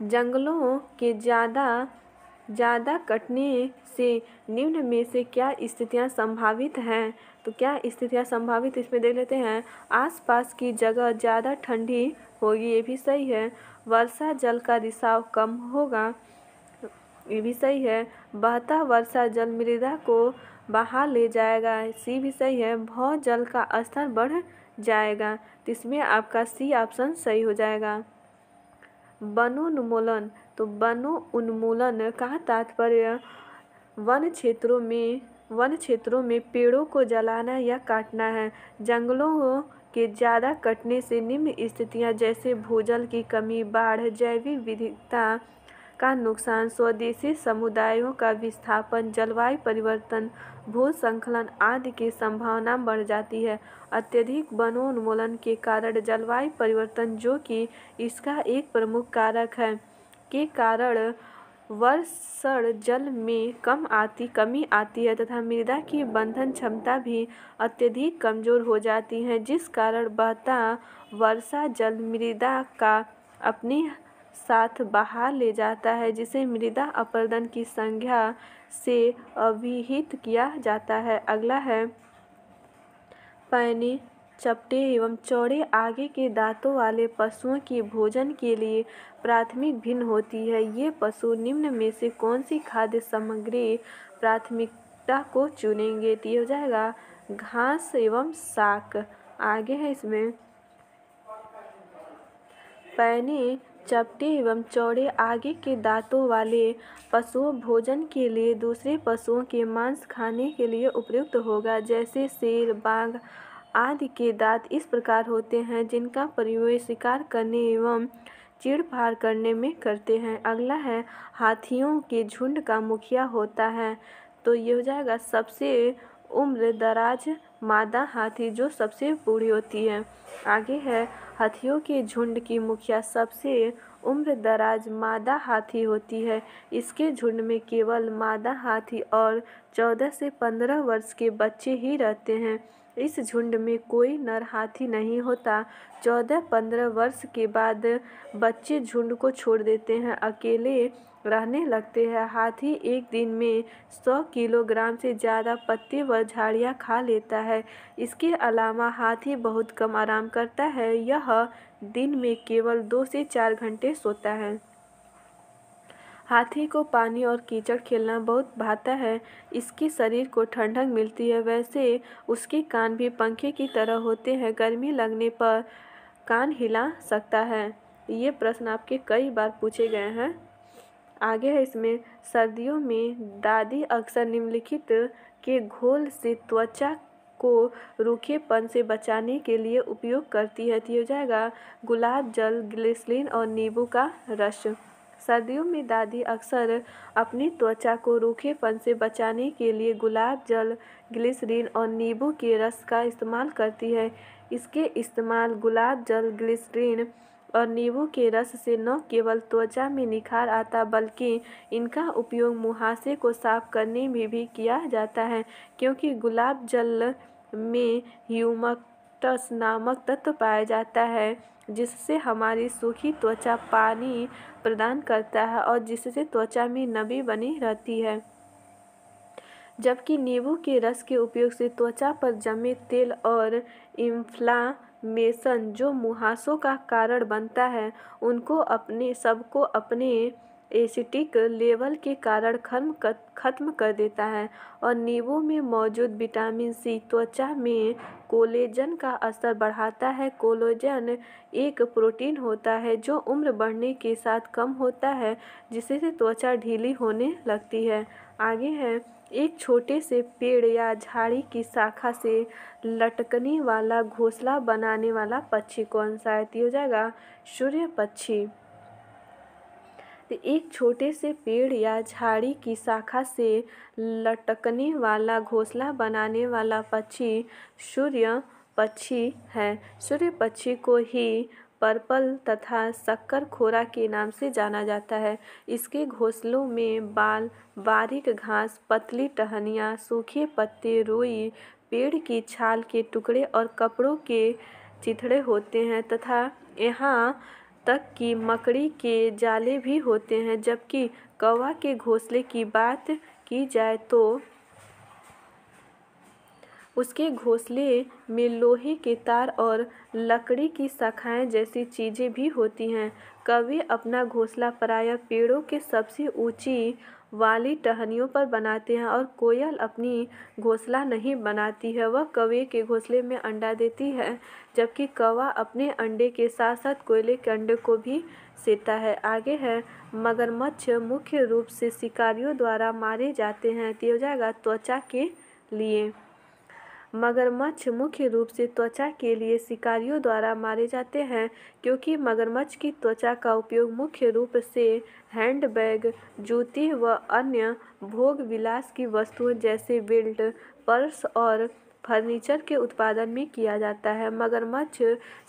जंगलों के ज़्यादा ज़्यादा कटने से निम्न में से क्या स्थितियाँ संभावित हैं? तो क्या स्थितियाँ संभावित इसमें देख लेते हैं। आसपास की जगह ज़्यादा ठंडी होगी, ये भी सही है। वर्षा जल का रिसाव कम होगा, ये भी सही है। बहता वर्षा जल मृदा को बहा ले जाएगा, सी भी सही है। भू जल का स्तर बढ़ जाएगा, तो इसमें आपका सी ऑप्शन सही हो जाएगा। वनोन्मूलन, तो वनोन्मूलन का तात्पर्य वन क्षेत्रों में पेड़ों को जलाना या काटना है। जंगलों के ज़्यादा कटने से निम्न स्थितियाँ जैसे भूजल की कमी, बाढ़, जैविक विविधता का नुकसान, स्वदेशी समुदायों का विस्थापन, जलवायु परिवर्तन, भूस्खलन आदि की संभावना बढ़ जाती है। अत्यधिक वनोन्मूलन के कारण जलवायु परिवर्तन, जो कि इसका एक प्रमुख कारक है, के कारण वर्षण जल में कमी आती है तथा मृदा की बंधन क्षमता भी अत्यधिक कमजोर हो जाती है, जिस कारण बहता वर्षा जल मृदा का अपने साथ बहा ले जाता है, जिसे मृदा अपरदन की संज्ञा से अभिहित किया जाता है। अगला है पैने, चपटे एवं चौड़े आगे के दांतों वाले पशुओं की भोजन के लिए प्राथमिक भिन्न होती है। ये पशु निम्न में से कौन सी खाद्य सामग्री प्राथमिकता को चुनेंगे? तो ये हो जाएगा घास एवं शाक। आगे है इसमें पैने, चपटे एवं चौड़े आगे के दांतों वाले पशुओं भोजन के लिए दूसरे पशुओं के मांस खाने के लिए उपयुक्त होगा। जैसे शेर, बाघ आदि के दांत इस प्रकार होते हैं, जिनका प्रयोग शिकार करने एवं चीड़-फाड़ करने में करते हैं। अगला है हाथियों के झुंड का मुखिया होता है, तो ये हो जाएगा सबसे उम्र दराज मादा हाथी, जो सबसे बूढ़ी होती है। आगे है हाथियों के झुंड की मुखिया सबसे उम्र दराज मादा हाथी होती है। इसके झुंड में केवल मादा हाथी और 14 से 15 वर्ष के बच्चे ही रहते हैं। इस झुंड में कोई नर हाथी नहीं होता। 14-15 वर्ष के बाद बच्चे झुंड को छोड़ देते हैं, अकेले रहने लगते हैं। हाथी एक दिन में 100 किलोग्राम से ज़्यादा पत्ते व झाड़ियाँ खा लेता है। इसके अलावा हाथी बहुत कम आराम करता है, यह दिन में केवल 2 से 4 घंटे सोता है। हाथी को पानी और कीचड़ खेलना बहुत भाता है। इसके शरीर को ठंडक मिलती है, वैसे उसके कान भी पंखे की तरह होते हैं। गर्मी लगने पर कान हिला सकता है। ये प्रश्न आपके कई बार पूछे गए हैं। आगे है इसमें सर्दियों में दादी अक्सर निम्नलिखित के घोल से त्वचा को रूखेपन से बचाने के लिए उपयोग करती है। तो हो जाएगा गुलाब जल, ग्लिसरीन और नींबू का रस। सर्दियों में दादी अक्सर अपनी त्वचा को रूखेपन से बचाने के लिए गुलाब जल, ग्लिसरीन और नींबू के रस का इस्तेमाल करती है। इसके इस्तेमाल गुलाब जल, ग्लिसरीन और नींबू के रस से न केवल त्वचा में निखार आता, बल्कि इनका उपयोग मुहासे को साफ करने में भी किया जाता है, क्योंकि गुलाब जल में ह्यूमक्टस नामक तत्व पाया जाता है, जिससे हमारी सूखी त्वचा पानी प्रदान करता है और जिससे त्वचा में नमी बनी रहती है। जबकि नींबू के रस के उपयोग से त्वचा पर जमे तेल और इन्फ्लामेशन, जो मुहासों का कारण बनता है, उनको अपने एसिटिक लेवल के कारण खत्म कर देता है। और नींबू में मौजूद विटामिन सी त्वचा में कोलेजन का स्तर बढ़ाता है। कोलेजन एक प्रोटीन होता है जो उम्र बढ़ने के साथ कम होता है, जिससे त्वचा ढीली होने लगती है। आगे है एक छोटे से पेड़ या झाड़ी की शाखा से लटकने वाला घोंसला बनाने वाला पक्षी कौन सा है? तो हो जाएगा सूर्य पक्षी। तो एक छोटे से पेड़ या झाड़ी की शाखा से लटकने वाला घोंसला बनाने वाला पक्षी सूर्य पक्षी है। सूर्य पक्षी को ही पर्पल तथा शक्कर खोरा के नाम से जाना जाता है। इसके घोंसलों में बाल, बारीक घास, पतली टहनियाँ, सूखे पत्ते, रुई, पेड़ की छाल के टुकड़े और कपड़ों के चिथड़े होते हैं तथा यहाँ तक कि मकड़ी के जाले भी होते हैं। जबकि कौवा के घोंसले की बात की जाए तो उसके घोंसले में लोहे के तार और लकड़ी की शाखाएं जैसी चीज़ें भी होती हैं। कौवे अपना घोंसला प्रायः पेड़ों के सबसे ऊंची वाली टहनियों पर बनाते हैं और कोयल अपनी घोंसला नहीं बनाती है, वह कौवे के घोंसले में अंडा देती है, जबकि कौवा अपने अंडे के साथ साथ कोयले के अंडे को भी सेता है। आगे है, मगरमच्छ मुख्य रूप से शिकारियों द्वारा मारे जाते हैं। तो हो जाएगा त्वचा के लिए। मगरमच्छ मुख्य रूप से त्वचा के लिए शिकारियों द्वारा मारे जाते हैं, क्योंकि मगरमच्छ की त्वचा का उपयोग मुख्य रूप से हैंडबैग, जूते व अन्य भोग विलास की वस्तुओं जैसे बेल्ट, पर्स और फर्नीचर के उत्पादन में किया जाता है। मगरमच्छ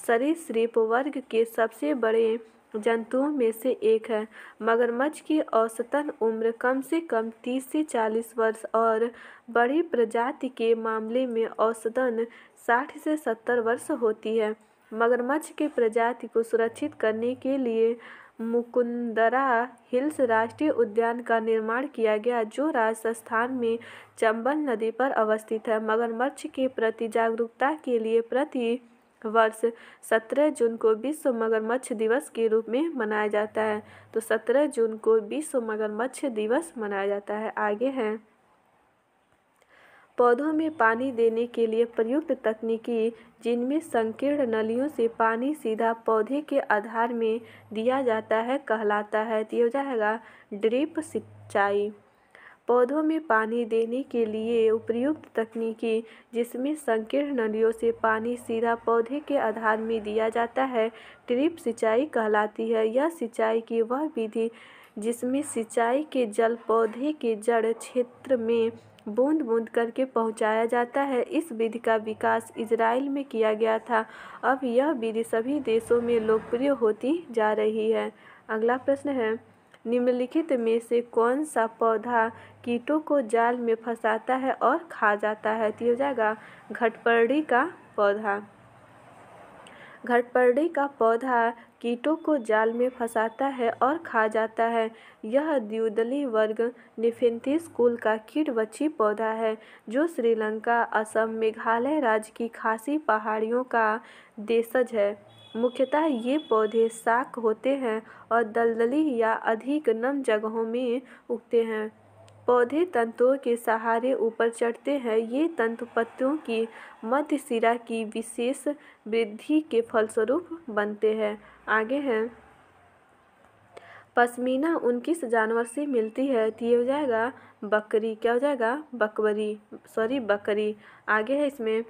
सरीसृप वर्ग के सबसे बड़े जंतुओं में से एक है। मगरमच्छ की औसतन उम्र कम से कम 30 से 40 वर्ष और बड़ी प्रजाति के मामले में औसतन 60 से 70 वर्ष होती है। मगरमच्छ के प्रजाति को सुरक्षित करने के लिए मुकुंदरा हिल्स राष्ट्रीय उद्यान का निर्माण किया गया, जो राजस्थान में चंबल नदी पर अवस्थित है। मगरमच्छ के प्रति जागरूकता के लिए प्रति वर्ष 17 जून को विश्व मगरमच्छ दिवस के रूप में मनाया जाता है। तो 17 जून को विश्व मगरमच्छ दिवस मनाया जाता है। आगे है, पौधों में पानी देने के लिए प्रयुक्त तकनीकी जिनमें संकीर्ण नलियों से पानी सीधा पौधे के आधार में दिया जाता है कहलाता है। तो हो जाएगा ड्रिप सिंचाई। पौधों में पानी देने के लिए उपयुक्त तकनीकी जिसमें संकीर्ण नलियों से पानी सीधा पौधे के आधार में दिया जाता है ड्रिप सिंचाई कहलाती है। यह सिंचाई की वह विधि जिसमें सिंचाई के जल पौधे के जड़ क्षेत्र में बूंद बूंद करके पहुंचाया जाता है। इस विधि का विकास इजराइल में किया गया था। अब यह विधि सभी देशों में लोकप्रिय होती जा रही है। अगला प्रश्न है, निम्नलिखित में से कौन सा पौधा कीटों को जाल में फंसाता है और खा जाता है? तो हो जाएगा घटपर्डी का पौधा। घटपर्डी का पौधा कीटों को जाल में फंसाता है और खा जाता है। यह द्विदली वर्ग निफेंथिस कुल का कीटवक्षी पौधा है, जो श्रीलंका, असम, मेघालय राज्य की खासी पहाड़ियों का देशज है। मुख्यतः ये पौधे शाक होते हैं और दलदली या अधिक नम जगहों में उगते हैं। पौधे तंतुओं के सहारे ऊपर चढ़ते हैं। ये तंतु पत्तियों की मध्य सिरा की विशेष वृद्धि के फलस्वरूप बनते हैं। आगे है, पश्मीना ऊन किस जानवर से मिलती है? तो ये हो जाएगा बकरी। क्या हो जाएगा? बकरी। आगे है, इसमें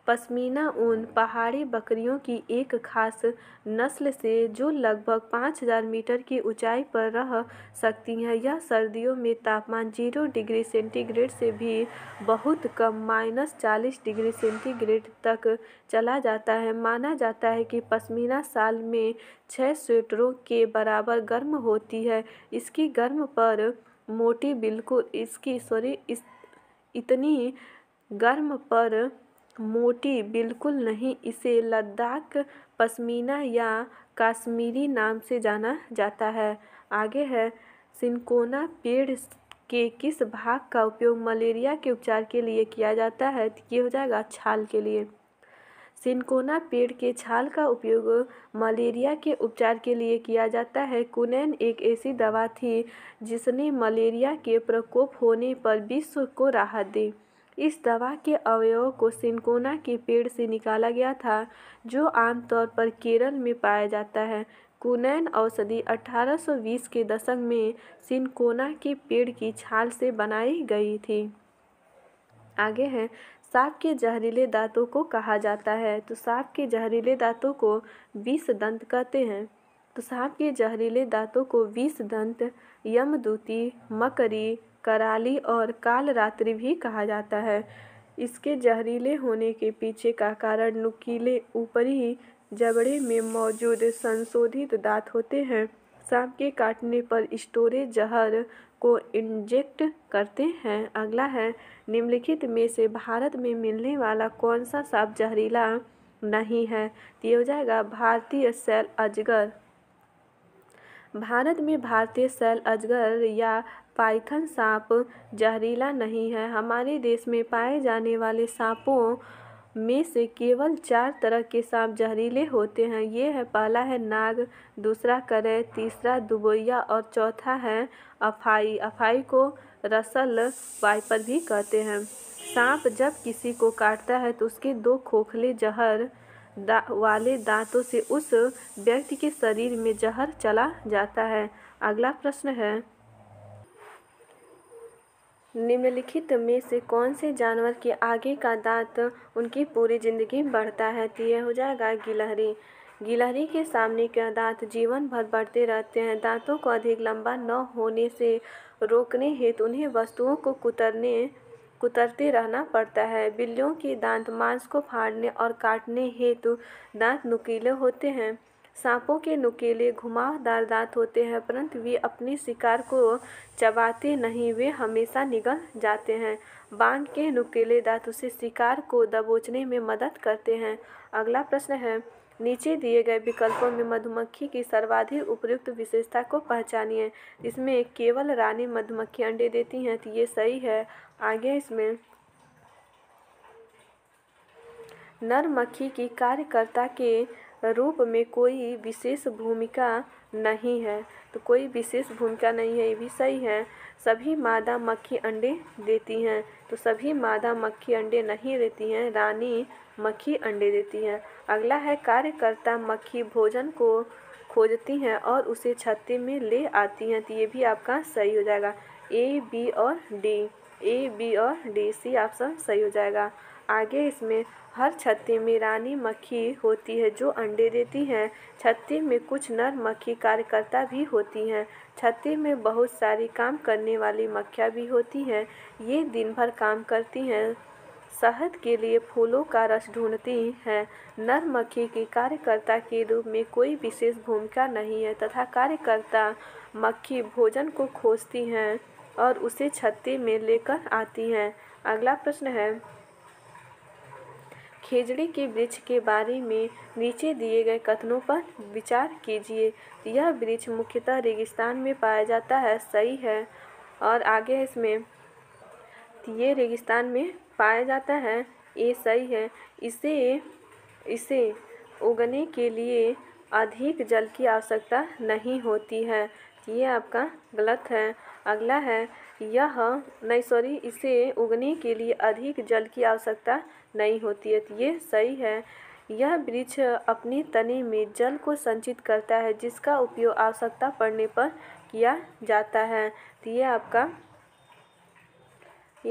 पश्मीना ऊन पहाड़ी बकरियों की एक खास नस्ल से जो लगभग 5000 मीटर की ऊंचाई पर रह सकती हैं। यह सर्दियों में तापमान 0 डिग्री सेंटीग्रेड से भी बहुत कम -40 डिग्री सेंटीग्रेड तक चला जाता है। माना जाता है कि पश्मीना साल में 6 स्वेटरों के बराबर गर्म होती है। इसकी गर्म पर मोटी बिल्कुल इतनी गर्म पर मोटी बिल्कुल नहीं। इसे लद्दाख पश्मीना या कश्मीरी नाम से जाना जाता है। आगे है, सिनकोना पेड़ के किस भाग का उपयोग मलेरिया के उपचार के लिए किया जाता है? तो ये हो जाएगा छाल के लिए। सिनकोना पेड़ के छाल का उपयोग मलेरिया के उपचार के लिए किया जाता है। कुनैन एक ऐसी दवा थी जिसने मलेरिया के प्रकोप होने पर विश्व को राहत दी। इस दवा के अवयवों को सिनकोना के पेड़ से निकाला गया था, जो आमतौर पर केरल में पाया जाता है। कुनैन औषधि 1820 के दशक में सिनकोना के पेड़ की छाल से बनाई गई थी। आगे है, सांप के जहरीले दांतों को कहा जाता है। तो सांप के जहरीले दांतों को विष दंत कहते हैं। तो सांप के जहरीले दांतों को विष दंत, यमदूती, मकड़ी, कराली और कालरात्रि भी कहा जाता है। इसके जहरीले होने के पीछे का कारण नुकीले ऊपरी जबड़े में मौजूद संशोधित दांत होते हैं। सांप के काटने पर स्टोरेज जहर को इंजेक्ट करते हैं। अगला है, निम्नलिखित में से भारत में मिलने वाला कौन सा सांप जहरीला नहीं है? तो ये हो जाएगा भारतीय सैल अजगर। भारत में भारतीय सैल अजगर या पाइथन सांप जहरीला नहीं है। हमारे देश में पाए जाने वाले सांपों में से केवल 4 तरह के सांप जहरीले होते हैं। ये है, पहला है नाग, दूसरा करै, तीसरा दुबोइया और चौथा है अफाई। अफाई को रसल वाइपर भी कहते हैं। सांप जब किसी को काटता है तो उसके 2 खोखले जहर वाले दांतों से उस व्यक्ति के शरीर में जहर चला जाता है। अगला प्रश्न है, निम्नलिखित में से कौन से जानवर के आगे का दांत उनकी पूरी जिंदगी बढ़ता है? तो यह हो जाएगा गिलहरी। गिलहरी के सामने के दांत जीवन भर बढ़ते रहते हैं। दांतों को अधिक लंबा न होने से रोकने हेतु उन्हें वस्तुओं को कुतरते रहना पड़ता है। बिल्लियों के दांत मांस को फाड़ने और काटने हेतु दांत नुकीले होते हैं। सांपों के नुकीले घुमावदार दांत होते हैं, परंतु वे अपने शिकार को चबाते नहीं, वे हमेशा निगल जाते हैं। बाघ के नुकीले दांत उसे शिकार को दबोचने में मदद करते हैं। अगला प्रश्न है, नीचे दिए गए विकल्पों में मधुमक्खी की सर्वाधिक उपयुक्त विशेषता को पहचानिए। इसमें केवल रानी मधुमक्खी अंडे देती हैं, तो ये सही है। आगे इसमें नर मक्खी की कार्यकर्ता के रूप में कोई विशेष भूमिका नहीं है, तो कोई विशेष भूमिका नहीं है, ये भी सही है। सभी मादा मक्खी अंडे देती हैं, तो सभी मादा मक्खी अंडे नहीं देती हैं, रानी मक्खी अंडे देती हैं। अगला है, कार्यकर्ता मक्खी भोजन को खोजती हैं और उसे छत्ते में ले आती हैं, तो ये भी आपका सही हो जाएगा। ए, बी और डी, ए, बी और डी, सी ऑप्शन सही हो जाएगा। आगे इसमें हर छत्ते में रानी मक्खी होती है जो अंडे देती हैं। छत्ते में कुछ नर मक्खी कार्यकर्ता भी होती हैं। छत्ते में बहुत सारी काम करने वाली मक्खियाँ भी होती हैं। ये दिन भर काम करती हैं, शहद के लिए फूलों का रस ढूंढती हैं। नर मक्खी की कार्यकर्ता के रूप में कोई विशेष भूमिका नहीं है तथा कार्यकर्ता मक्खी भोजन को खोजती हैं और उसे छत्ते में लेकर आती हैं। अगला प्रश्न है, खेजड़ी के वृक्ष के बारे में नीचे दिए गए कथनों पर विचार कीजिए। यह वृक्ष मुख्यतः रेगिस्तान में पाया जाता है, सही है। और आगे इसमें ये रेगिस्तान में पाया जाता है, ये सही है। इसे उगने के लिए अधिक जल की आवश्यकता नहीं होती है, ये आपका गलत है। अगला है, इसे उगने के लिए अधिक जल की आवश्यकता नहीं होती है, तो ये सही है। यह वृक्ष अपने तने में जल को संचित करता है जिसका उपयोग आवश्यकता पड़ने पर किया जाता है, तो ये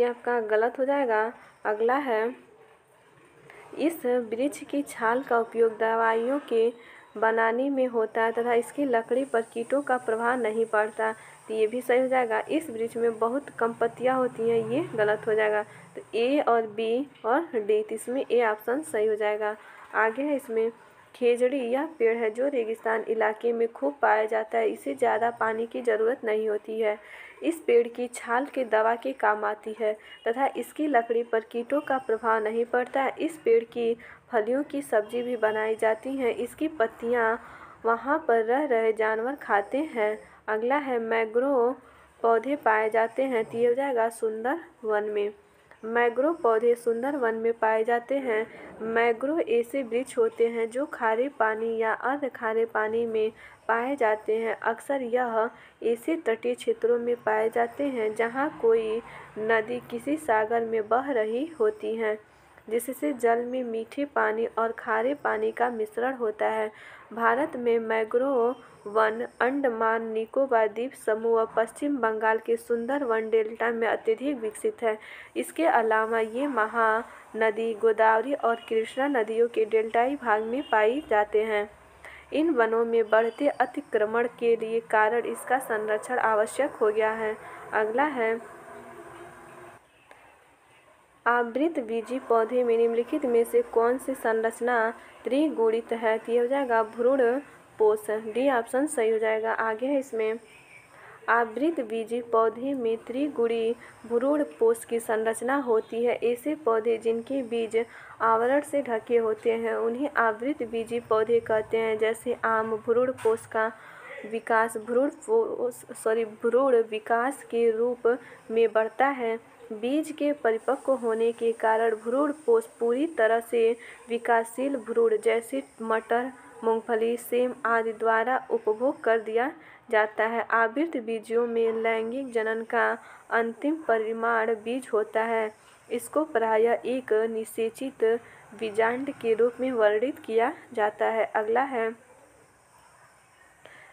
आपका गलत हो जाएगा। अगला है, इस वृक्ष की छाल का उपयोग दवाइयों के बनाने में होता है तथा इसकी लकड़ी पर कीटों का प्रभाव नहीं पड़ता, तो ये भी सही हो जाएगा। इस वृक्ष में बहुत कम पत्तियाँ होती हैं, ये गलत हो जाएगा। तो ए और बी और डी, तो इसमें ए ऑप्शन सही हो जाएगा। आगे है इसमें, खेजड़ी यह पेड़ है जो रेगिस्तान इलाके में खूब पाया जाता है। इसे ज़्यादा पानी की ज़रूरत नहीं होती है। इस पेड़ की छाल के दवा के काम आती है तथा इसकी लकड़ी पर कीटों का प्रभाव नहीं पड़ता है। इस पेड़ की फलियों की सब्जी भी बनाई जाती हैं। इसकी पत्तियां वहां पर रह रहे जानवर खाते हैं। अगला है, मैंग्रोव पौधे पाए जाते हैं, तो ये हो जाएगा सुंदर वन में। मैंग्रोव पौधे सुंदर वन में पाए जाते हैं। मैंग्रोव ऐसे वृक्ष होते हैं जो खारे पानी या अर्ध खारे पानी में पाए जाते हैं। अक्सर यह ऐसे तटीय क्षेत्रों में पाए जाते हैं जहां कोई नदी किसी सागर में बह रही होती है, जिससे जल में मीठे पानी और खारे पानी का मिश्रण होता है। भारत में मैंग्रोव वन अंडमान निकोबार द्वीप समूह व पश्चिम बंगाल के सुंदरवन डेल्टा में अत्यधिक विकसित है। इसके अलावा ये महानदी गोदावरी और कृष्णा नदियों के डेल्टाई भाग में पाई जाते हैं। इन वनों में बढ़ते अतिक्रमण के लिए कारण इसका संरक्षण आवश्यक हो गया है। अगला है, आवृतबीजी पौधे में निम्नलिखित में से कौन सी संरचना त्रिगुणित है, तो ये हो जाएगा भ्रूण पोष, डी ऑप्शन सही हो जाएगा। आगे है इसमें, आवृतबीजी पौधे में त्रिगुणी भ्रूण पोष की संरचना होती है। ऐसे पौधे जिनके बीज आवरण से ढके होते हैं उन्हें आवृतबीजी पौधे कहते हैं। जैसे आम भ्रूण पोष का विकास भ्रूण विकास के रूप में बढ़ता है। बीज के परिपक्व होने के कारण भ्रूण पोष पूरी तरह से विकासशील भ्रूण जैसे मटर, मूंगफली, सेम आदि द्वारा उपभोग कर दिया जाता है। आवृत बीजों में लैंगिक जनन का अंतिम परिमाण बीज होता है। इसको प्रायः एक निषेचित बीजांड के रूप में वर्णित किया जाता है। अगला है,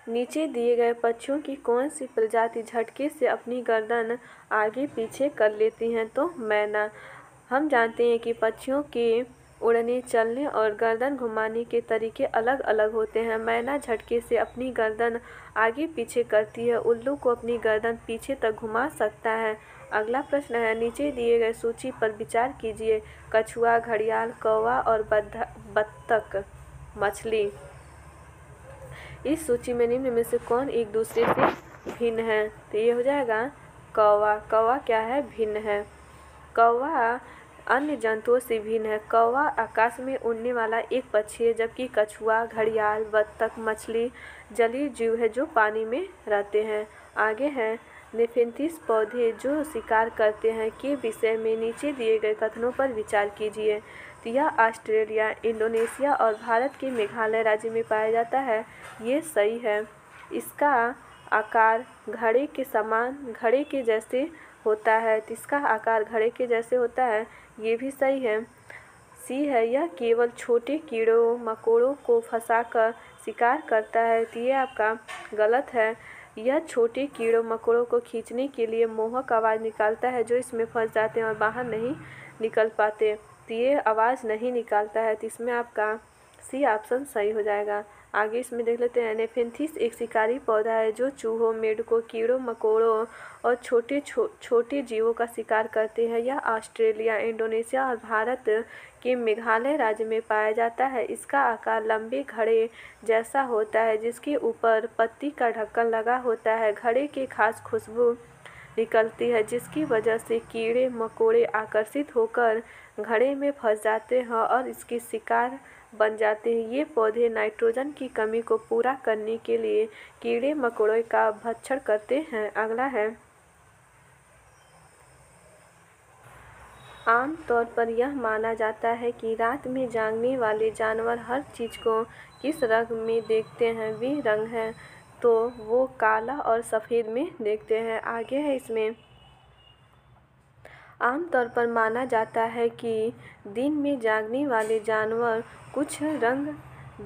नीचे दिए गए पक्षियों की कौन सी प्रजाति झटके से अपनी गर्दन आगे पीछे कर लेती हैं? तो मैना। हम जानते हैं कि पक्षियों के उड़ने, चलने और गर्दन घुमाने के तरीके अलग अलग होते हैं। मैना झटके से अपनी गर्दन आगे पीछे करती है। उल्लू को अपनी गर्दन पीछे तक घुमा सकता है। अगला प्रश्न है, नीचे दिए गए सूची पर विचार कीजिए। कछुआ, घड़ियाल, कौवा और बत्तख, मछली। इस सूची में निम्न में से कौन एक दूसरे से भिन्न है? तो ये हो जाएगा कौवा। कौवा क्या है? भिन्न है। कौवा अन्य जंतुओं से भिन्न है। कौवा आकाश में उड़ने वाला एक पक्षी है, जबकि कछुआ, घड़ियाल, बत्तख, मछली जलीय जीव है जो पानी में रहते हैं। आगे है, नेफेंथिस पौधे जो शिकार करते हैं के विषय में नीचे दिए गए कथनों पर विचार कीजिए। तो यह ऑस्ट्रेलिया, इंडोनेशिया और भारत के मेघालय राज्य में पाया जाता है। ये सही है। इसका आकार घड़े के जैसे होता है। तो इसका आकार घड़े के जैसे होता है, ये भी सही है। सी है, यह केवल छोटे कीड़ों मकोड़ों को फंसाकर शिकार करता है। तो ये आपका गलत है। यह छोटे कीड़ों मकोड़ों को खींचने के लिए मोहक आवाज़ निकालता है जो इसमें फंस जाते हैं और बाहर नहीं निकल पाते। तो ये आवाज़ नहीं निकालता है। तो इसमें आपका सी ऑप्शन सही हो जाएगा। आगे इसमें देख लेते हैं, नेफेंथिस एक शिकारी पौधा है जो चूहों, मेंढकों, कीड़ों मकोड़ों और छोटे जीवों का शिकार करते हैं। यह ऑस्ट्रेलिया, इंडोनेशिया और भारत के मेघालय राज्य में पाया जाता है। इसका आकार लंबे घड़े जैसा होता है जिसके ऊपर पत्ती का ढक्कन लगा होता है। घड़े की खास खुशबू निकलती है जिसकी वजह से कीड़े मकोड़े आकर्षित होकर घड़े में फंस जाते हैं और इसके शिकार बन जाते हैं। ये पौधे नाइट्रोजन की कमी को पूरा करने के लिए कीड़े मकोड़ों का भक्षण करते हैं। अगला है, आमतौर पर यह माना जाता है कि रात में जागने वाले जानवर हर चीज़ को किस रंग में देखते हैं? वे रंग हैं, तो वो काला और सफ़ेद में देखते हैं। आगे है, इसमें आमतौर पर माना जाता है कि दिन में जागने वाले जानवर कुछ रंग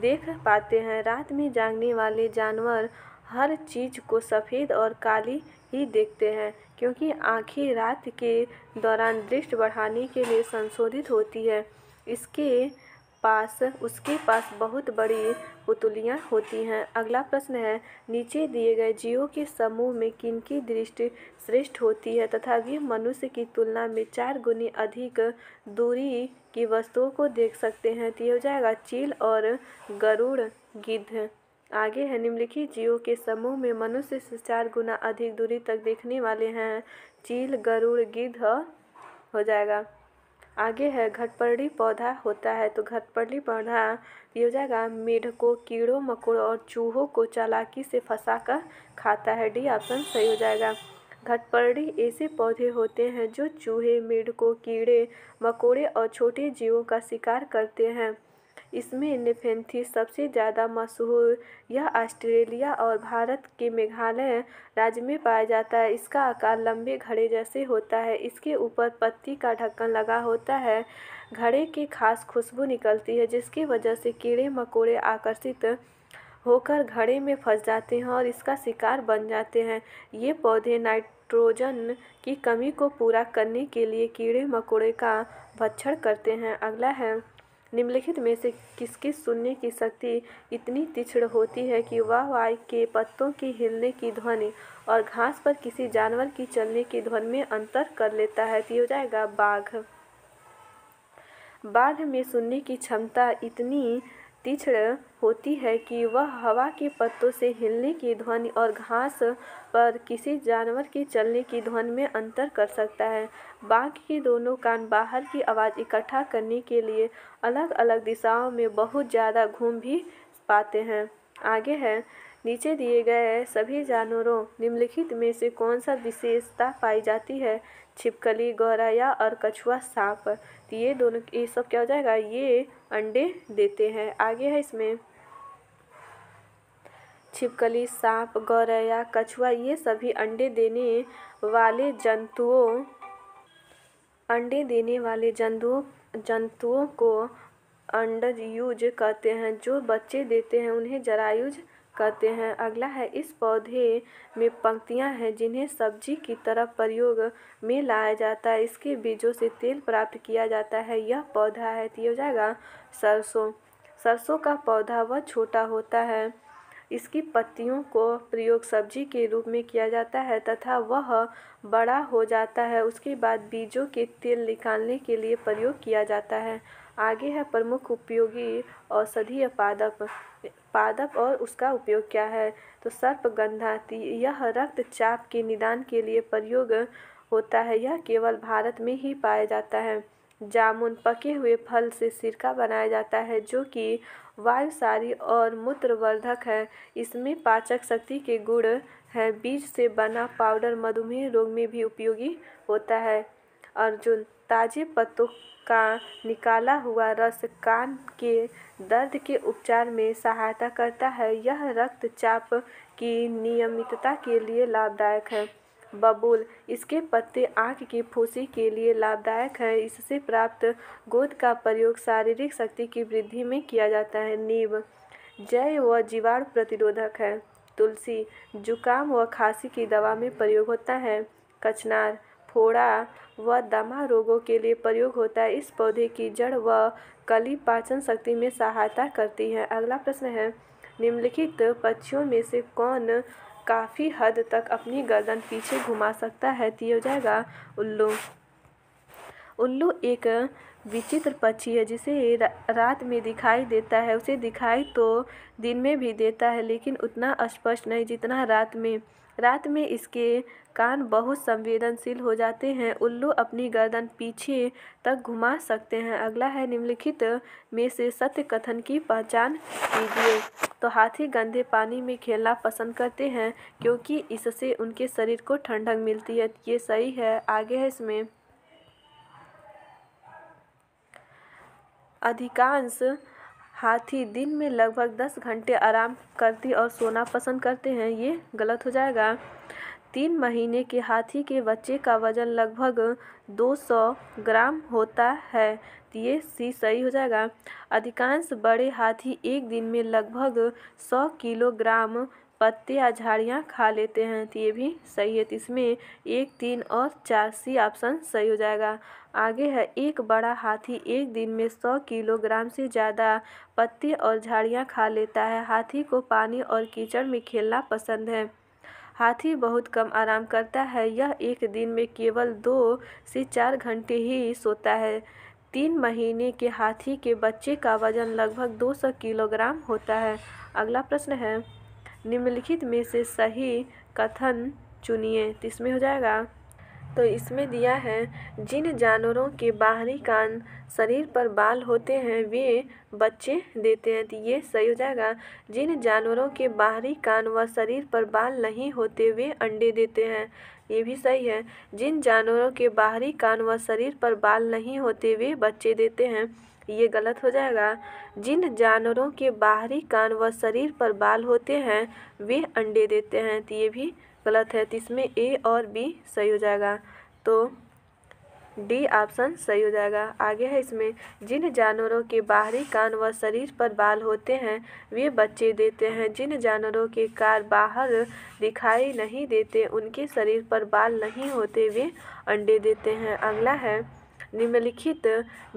देख पाते हैं। रात में जागने वाले जानवर हर चीज़ को सफ़ेद और काली ही देखते हैं, क्योंकि आँखें रात के दौरान दृष्टि बढ़ाने के लिए संशोधित होती है। उसके पास बहुत बड़ी पुतलियाँ होती हैं। अगला प्रश्न है, नीचे दिए गए जीवों के समूह में किनकी दृष्टि श्रेष्ठ होती है तथा वे मनुष्य की तुलना में 4 गुनी अधिक दूरी की वस्तुओं को देख सकते हैं? तो ये हो जाएगा चील और गरुड़, गिद्ध। आगे है, निम्नलिखित जीवों के समूह में मनुष्य से 4 गुना अधिक दूरी तक देखने वाले हैं? चील, गरुड़, गिद्ध हो जाएगा। आगे है, घटपर्णी पौधा होता है। तो घटपर्णी पौधा ये हो जाएगा मेढकों, कीड़ों मकोड़ों और चूहों को चालाकी से फंसाकर खाता है। डी ऑप्शन सही हो जाएगा। घटपर्णी ऐसे पौधे होते हैं जो चूहे, मेढकों, कीड़े मकोड़े और छोटे जीवों का शिकार करते हैं। इसमें नेफेंथिस सबसे ज़्यादा मशहूर। यह ऑस्ट्रेलिया और भारत के मेघालय राज्य में पाया जाता है। इसका आकार लंबे घड़े जैसे होता है। इसके ऊपर पत्ती का ढक्कन लगा होता है। घड़े की खास खुशबू निकलती है जिसकी वजह से कीड़े मकोड़े आकर्षित होकर घड़े में फंस जाते हैं और इसका शिकार बन जाते हैं। ये पौधे नाइट्रोजन की कमी को पूरा करने के लिए कीड़े मकोड़े का भक्षण करते हैं। अगला है, निम्नलिखित में से किसकी सुनने की शक्ति इतनी तीक्ष्ण होती है कि वह वायु के पत्तों के हिलने की ध्वनि और घास पर किसी जानवर की चलने की ध्वनि में अंतर कर लेता है? तो ये हो जाएगा बाघ। बाघ में सुनने की क्षमता इतनी तीक्ष्ण होती है कि वह हवा के पत्तों से हिलने की ध्वनि और घास पर किसी जानवर के चलने की ध्वनि में अंतर कर सकता है। बाघ के दोनों कान बाहर की आवाज़ इकट्ठा करने के लिए अलग अलग दिशाओं में बहुत ज़्यादा घूम भी पाते हैं। आगे है, नीचे दिए गए सभी जानवरों निम्नलिखित में से कौन सा विशेषता पाई जाती है? छिपकली, गौरैया और कछुआ सांप। तो ये दोनों, ये सब क्या हो जाएगा? ये अंडे देते हैं। आगे है इसमें छिपकली, सांप, गौरैया, कछुआ, ये सभी अंडे देने वाले जंतुओं को अंडजयुज कहते हैं। जो बच्चे देते हैं उन्हें जरायुज कहते हैं। अगला है, इस पौधे में पंक्तियां हैं जिन्हें सब्जी की तरह प्रयोग में लाया जाता है। इसके बीजों से तेल प्राप्त किया जाता है। यह पौधा है, तो ये हो जाएगा सरसों। सरसों का पौधा वह छोटा होता है, इसकी पत्तियों को प्रयोग सब्जी के रूप में किया जाता है तथा वह बड़ा हो जाता है। उसके बाद बीजों के तेल निकालने के लिए प्रयोग किया जाता है। आगे है, प्रमुख उपयोगी औषधीय पादप और उसका उपयोग क्या है? तो सर्पगंधा, यह रक्तचाप के निदान के लिए प्रयोग होता है। यह केवल भारत में ही पाया जाता है। जामुन, पके हुए फल से सिरका बनाया जाता है जो कि वायुसारी और मूत्रवर्धक है। इसमें पाचक शक्ति के गुण है। बीज से बना पाउडर मधुमेह रोग में भी उपयोगी होता है। अर्जुन, ताजे पत्तों का निकाला हुआ रस कान के दर्द के उपचार में सहायता करता है। यह रक्तचाप की नियमितता के लिए लाभदायक है। बबूल, इसके पत्ते आँख की फुंसी के लिए लाभदायक है। इससे प्राप्त गोंद का प्रयोग शारीरिक शक्ति की वृद्धि में किया जाता है। नीम, जैव व जीवाणु प्रतिरोधक है। तुलसी, जुकाम व खांसी की दवा में प्रयोग होता है। कचनार, फोड़ा व दमा रोगों के लिए प्रयोग होता है। इस पौधे की जड़ व कली पाचन शक्ति में सहायता करती है। अगला प्रश्न है, निम्नलिखित पक्षियों में से कौन काफ़ी हद तक अपनी गर्दन पीछे घुमा सकता है? तो ये हो जाएगा उल्लू। उल्लू एक विचित्र पक्षी है जिसे रात में दिखाई देता है। उसे दिखाई तो दिन में भी देता है लेकिन उतना स्पष्ट नहीं जितना रात में। रात में इसके कान बहुत संवेदनशील हो जाते हैं। उल्लू अपनी गर्दन पीछे तक घुमा सकते हैं। अगला है, निम्नलिखित में से सत्य कथन की पहचान कीजिए। तो हाथी गंदे पानी में खेलना पसंद करते हैं क्योंकि इससे उनके शरीर को ठंडक मिलती है। ये सही है। आगे है इसमें, अधिकांश हाथी दिन में लगभग 10 घंटे आराम करते और सोना पसंद करते हैं। ये गलत हो जाएगा। 3 महीने के हाथी के बच्चे का वजन लगभग 200 ग्राम होता है। तो ये सी सही हो जाएगा। अधिकांश बड़े हाथी एक दिन में लगभग 100 किलोग्राम पत्ते या झाड़ियाँ खा लेते हैं। तो ये भी सही है। तो इसमें 1, 3 और 4 सी ऑप्शन सही हो जाएगा। आगे है, एक बड़ा हाथी एक दिन में 100 किलोग्राम से ज़्यादा पत्ते और झाड़ियाँ खा लेता है। हाथी को पानी और कीचड़ में खेलना पसंद है। हाथी बहुत कम आराम करता है। यह एक दिन में केवल 2 से 4 घंटे ही सोता है। 3 महीने के हाथी के बच्चे का वजन लगभग 200 किलोग्राम होता है। अगला प्रश्न है, निम्नलिखित में से सही कथन चुनिए। तो इसमें हो जाएगा, तो इसमें दिया है, जिन जानवरों के बाहरी कान शरीर पर बाल होते हैं वे बच्चे देते हैं। तो ये सही हो जाएगा। जिन जानवरों के बाहरी कान व शरीर पर बाल नहीं होते वे अंडे देते हैं। ये भी सही है। जिन जानवरों के बाहरी कान व शरीर पर बाल नहीं होते वे बच्चे देते हैं। ये गलत हो जाएगा। जिन जानवरों के बाहरी कान व शरीर पर बाल होते हैं वे अंडे देते हैं। तो ये भी गलत है। तो इसमें ए और बी सही हो जाएगा। तो डी ऑप्शन सही हो जाएगा। आगे है इसमें, जिन जानवरों के बाहरी कान व शरीर पर बाल होते हैं वे बच्चे देते हैं। जिन जानवरों के कान बाहर दिखाई नहीं देते उनके शरीर पर बाल नहीं होते वे अंडे देते हैं। अगला है, निम्नलिखित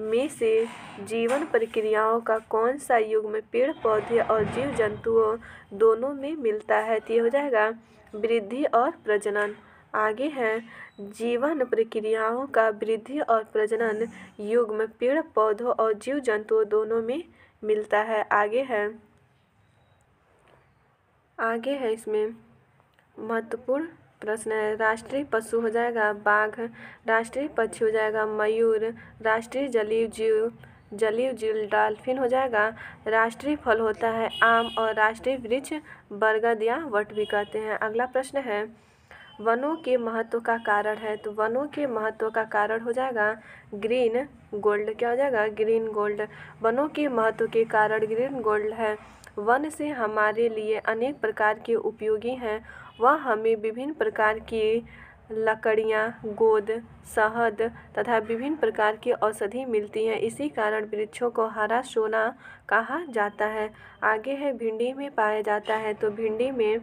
में से जीवन प्रक्रियाओं का कौन सा युग्म पेड़ पौधे और जीव जंतुओं दोनों में मिलता है? तो ये हो जाएगा वृद्धि और प्रजनन। आगे है, जीवन प्रक्रियाओं का वृद्धि और प्रजनन युग्म पेड़ पौधों और जीव जंतुओं दोनों में मिलता है। आगे है इसमें महत्वपूर्ण प्रश्न है। राष्ट्रीय पशु हो जाएगा बाघ, राष्ट्रीय पक्षी हो जाएगा मयूर, राष्ट्रीय जलीय जीव जलीय जीव डॉल्फिन हो जाएगा। राष्ट्रीय फल होता है आम और राष्ट्रीय वृक्ष बरगद या वट भी कहते हैं। अगला प्रश्न है वनों के महत्व का कारण है, तो वनों के महत्व का कारण हो जाएगा ग्रीन गोल्ड। क्या हो जाएगा? Green gold. वनों के महत्व के कारण ग्रीन गोल्ड है। वन से हमारे लिए अनेक प्रकार के उपयोगी हैं। वह हमें विभिन्न प्रकार की लकड़ियाँ, गोंद, शहद तथा विभिन्न प्रकार की औषधि मिलती हैं। इसी कारण वृक्षों को हरा सोना कहा जाता है। आगे है भिंडी में पाया जाता है, तो भिंडी में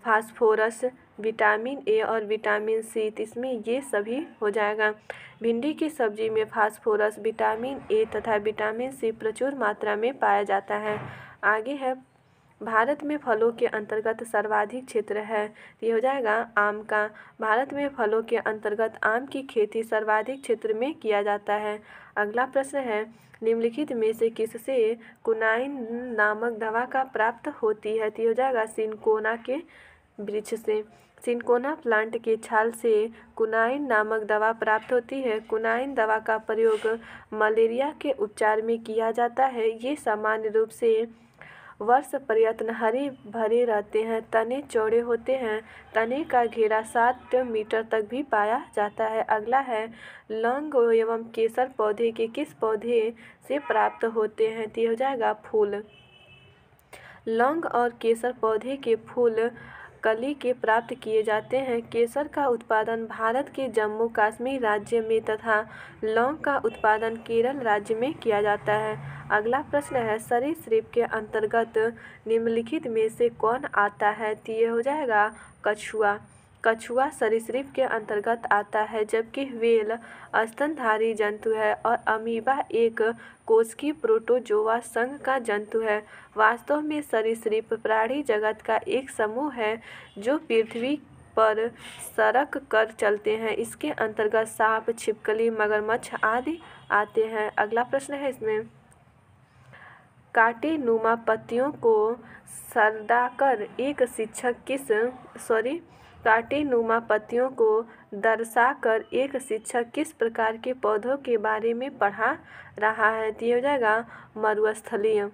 फास्फोरस, विटामिन ए और विटामिन सी, इसमें ये सभी हो जाएगा। भिंडी की सब्जी में फास्फोरस, विटामिन ए तथा विटामिन सी प्रचुर मात्रा में पाया जाता है। आगे है भारत में फलों के अंतर्गत सर्वाधिक क्षेत्र है, ये हो जाएगा आम का। भारत में फलों के अंतर्गत आम की खेती सर्वाधिक क्षेत्र में किया जाता है। अगला प्रश्न है निम्नलिखित में से किससे कुनाइन नामक दवा का प्राप्त होती है, तो ये हो जाएगा सिनकोना के वृक्ष से। सिनकोना प्लांट के छाल से कुनाइन नामक दवा प्राप्त होती है। कुनाइन दवा का प्रयोग मलेरिया के उपचार में किया जाता है। ये सामान्य रूप से वर्ष पर्यंत हरे भरे रहते हैं, तने चौड़े होते हैं, तने का घेरा 7 मीटर तक भी पाया जाता है। अगला है लौंग एवं केसर पौधे के किस पौधे से प्राप्त होते हैं, तो ये हो जाएगा फूल। लौंग और केसर पौधे के फूल कली के प्राप्त किए जाते हैं। केसर का उत्पादन भारत के जम्मू कश्मीर राज्य में तथा लौंग का उत्पादन केरल राज्य में किया जाता है। अगला प्रश्न है सरीसृप के अंतर्गत निम्नलिखित में से कौन आता है, तो ये हो जाएगा कछुआ। कछुआ सरीसृप के अंतर्गत आता है, जबकि व्हेल स्तनधारी जंतु है और अमीबा एक कोशिकीय प्रोटोजोआ संघ का जंतु है। वास्तव में सरीसृप प्राणी जगत का एक समूह है जो पृथ्वी पर सड़क कर चलते हैं। इसके अंतर्गत सांप, छिपकली, मगरमच्छ आदि आते हैं। अगला प्रश्न है इसमें कांटे नुमा पत्तियों को सरदाकर एक शिक्षक कांटे नुमा पत्तियों को दर्शाकर एक शिक्षक किस प्रकार के पौधों के बारे में पढ़ा रहा है, तो ये हो जाएगा मरुस्थलीय।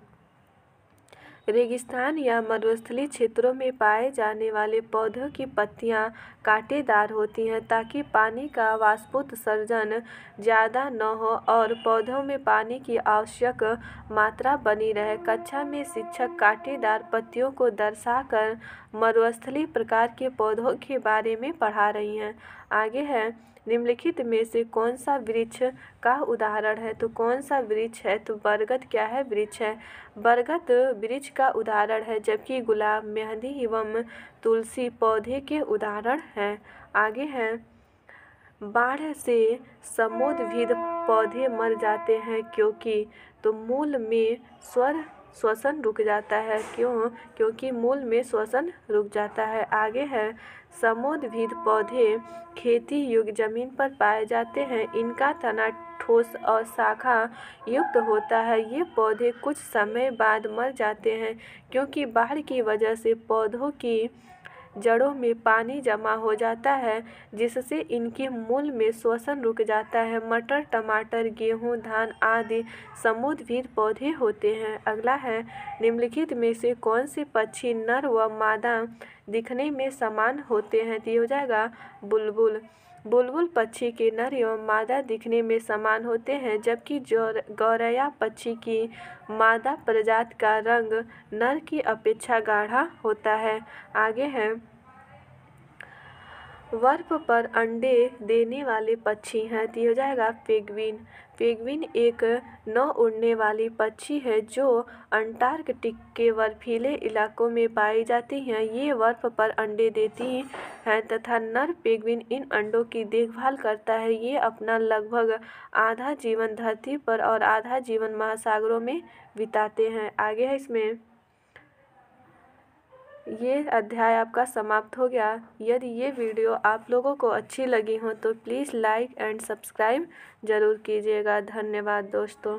रेगिस्तान या मरुस्थलीय क्षेत्रों में पाए जाने वाले पौधों की पत्तियां कांटेदार होती हैं ताकि पानी का वाष्पोत्सर्जन ज़्यादा न हो और पौधों में पानी की आवश्यक मात्रा बनी रहे। कक्षा में शिक्षक कांटेदार पत्तियों को दर्शाकर मरुस्थलीय प्रकार के पौधों के बारे में पढ़ा रही हैं। आगे है निम्नलिखित में से कौन सा वृक्ष का उदाहरण है, तो कौन सा वृक्ष है, तो बरगद क्या है? वृक्ष है। बरगद वृक्ष का उदाहरण है, जबकि गुलाब, मेहंदी एवं तुलसी पौधे के उदाहरण हैं। आगे है बाढ़ से समोद्भिद पौधे मर जाते हैं क्योंकि, तो मूल में श्वसन रुक जाता है। क्यों? क्योंकि मूल में श्वसन रुक जाता है। आगे है समोद्भिद पौधे खेती योग्य जमीन पर पाए जाते हैं। इनका तना ठोस और शाखा युक्त होता है। ये पौधे कुछ समय बाद मर जाते हैं क्योंकि बाढ़ की वजह से पौधों की जड़ों में पानी जमा हो जाता है, जिससे इनके मूल में श्वसन रुक जाता है। मटर, टमाटर, गेहूं, धान आदि समोद्भिद पौधे होते हैं। अगला है निम्नलिखित में से कौन से पक्षी नर व मादा दिखने में समान होते हैं, तो ये हो जाएगा बुलबुल। बुलबुल पक्षी के नर एवं मादा दिखने में समान होते हैं, जबकि गौरैया पक्षी की मादा प्रजाति का रंग नर की अपेक्षा गाढ़ा होता है। आगे है बर्फ पर अंडे देने वाले पक्षी हैं, तो ये हो जाएगा पेंगुइन। पेंगुइन एक न उड़ने वाली पक्षी है जो अंटार्कटिक के बर्फीले इलाकों में पाई जाती हैं। ये बर्फ पर अंडे देती हैं तथा नर पेंगुइन इन अंडों की देखभाल करता है। ये अपना लगभग आधा जीवन धरती पर और आधा जीवन महासागरों में बिताते हैं। आगे है इसमें ये अध्याय आपका समाप्त हो गया। यदि ये वीडियो आप लोगों को अच्छी लगी हो तो प्लीज़ लाइक एंड सब्सक्राइब ज़रूर कीजिएगा। धन्यवाद दोस्तों।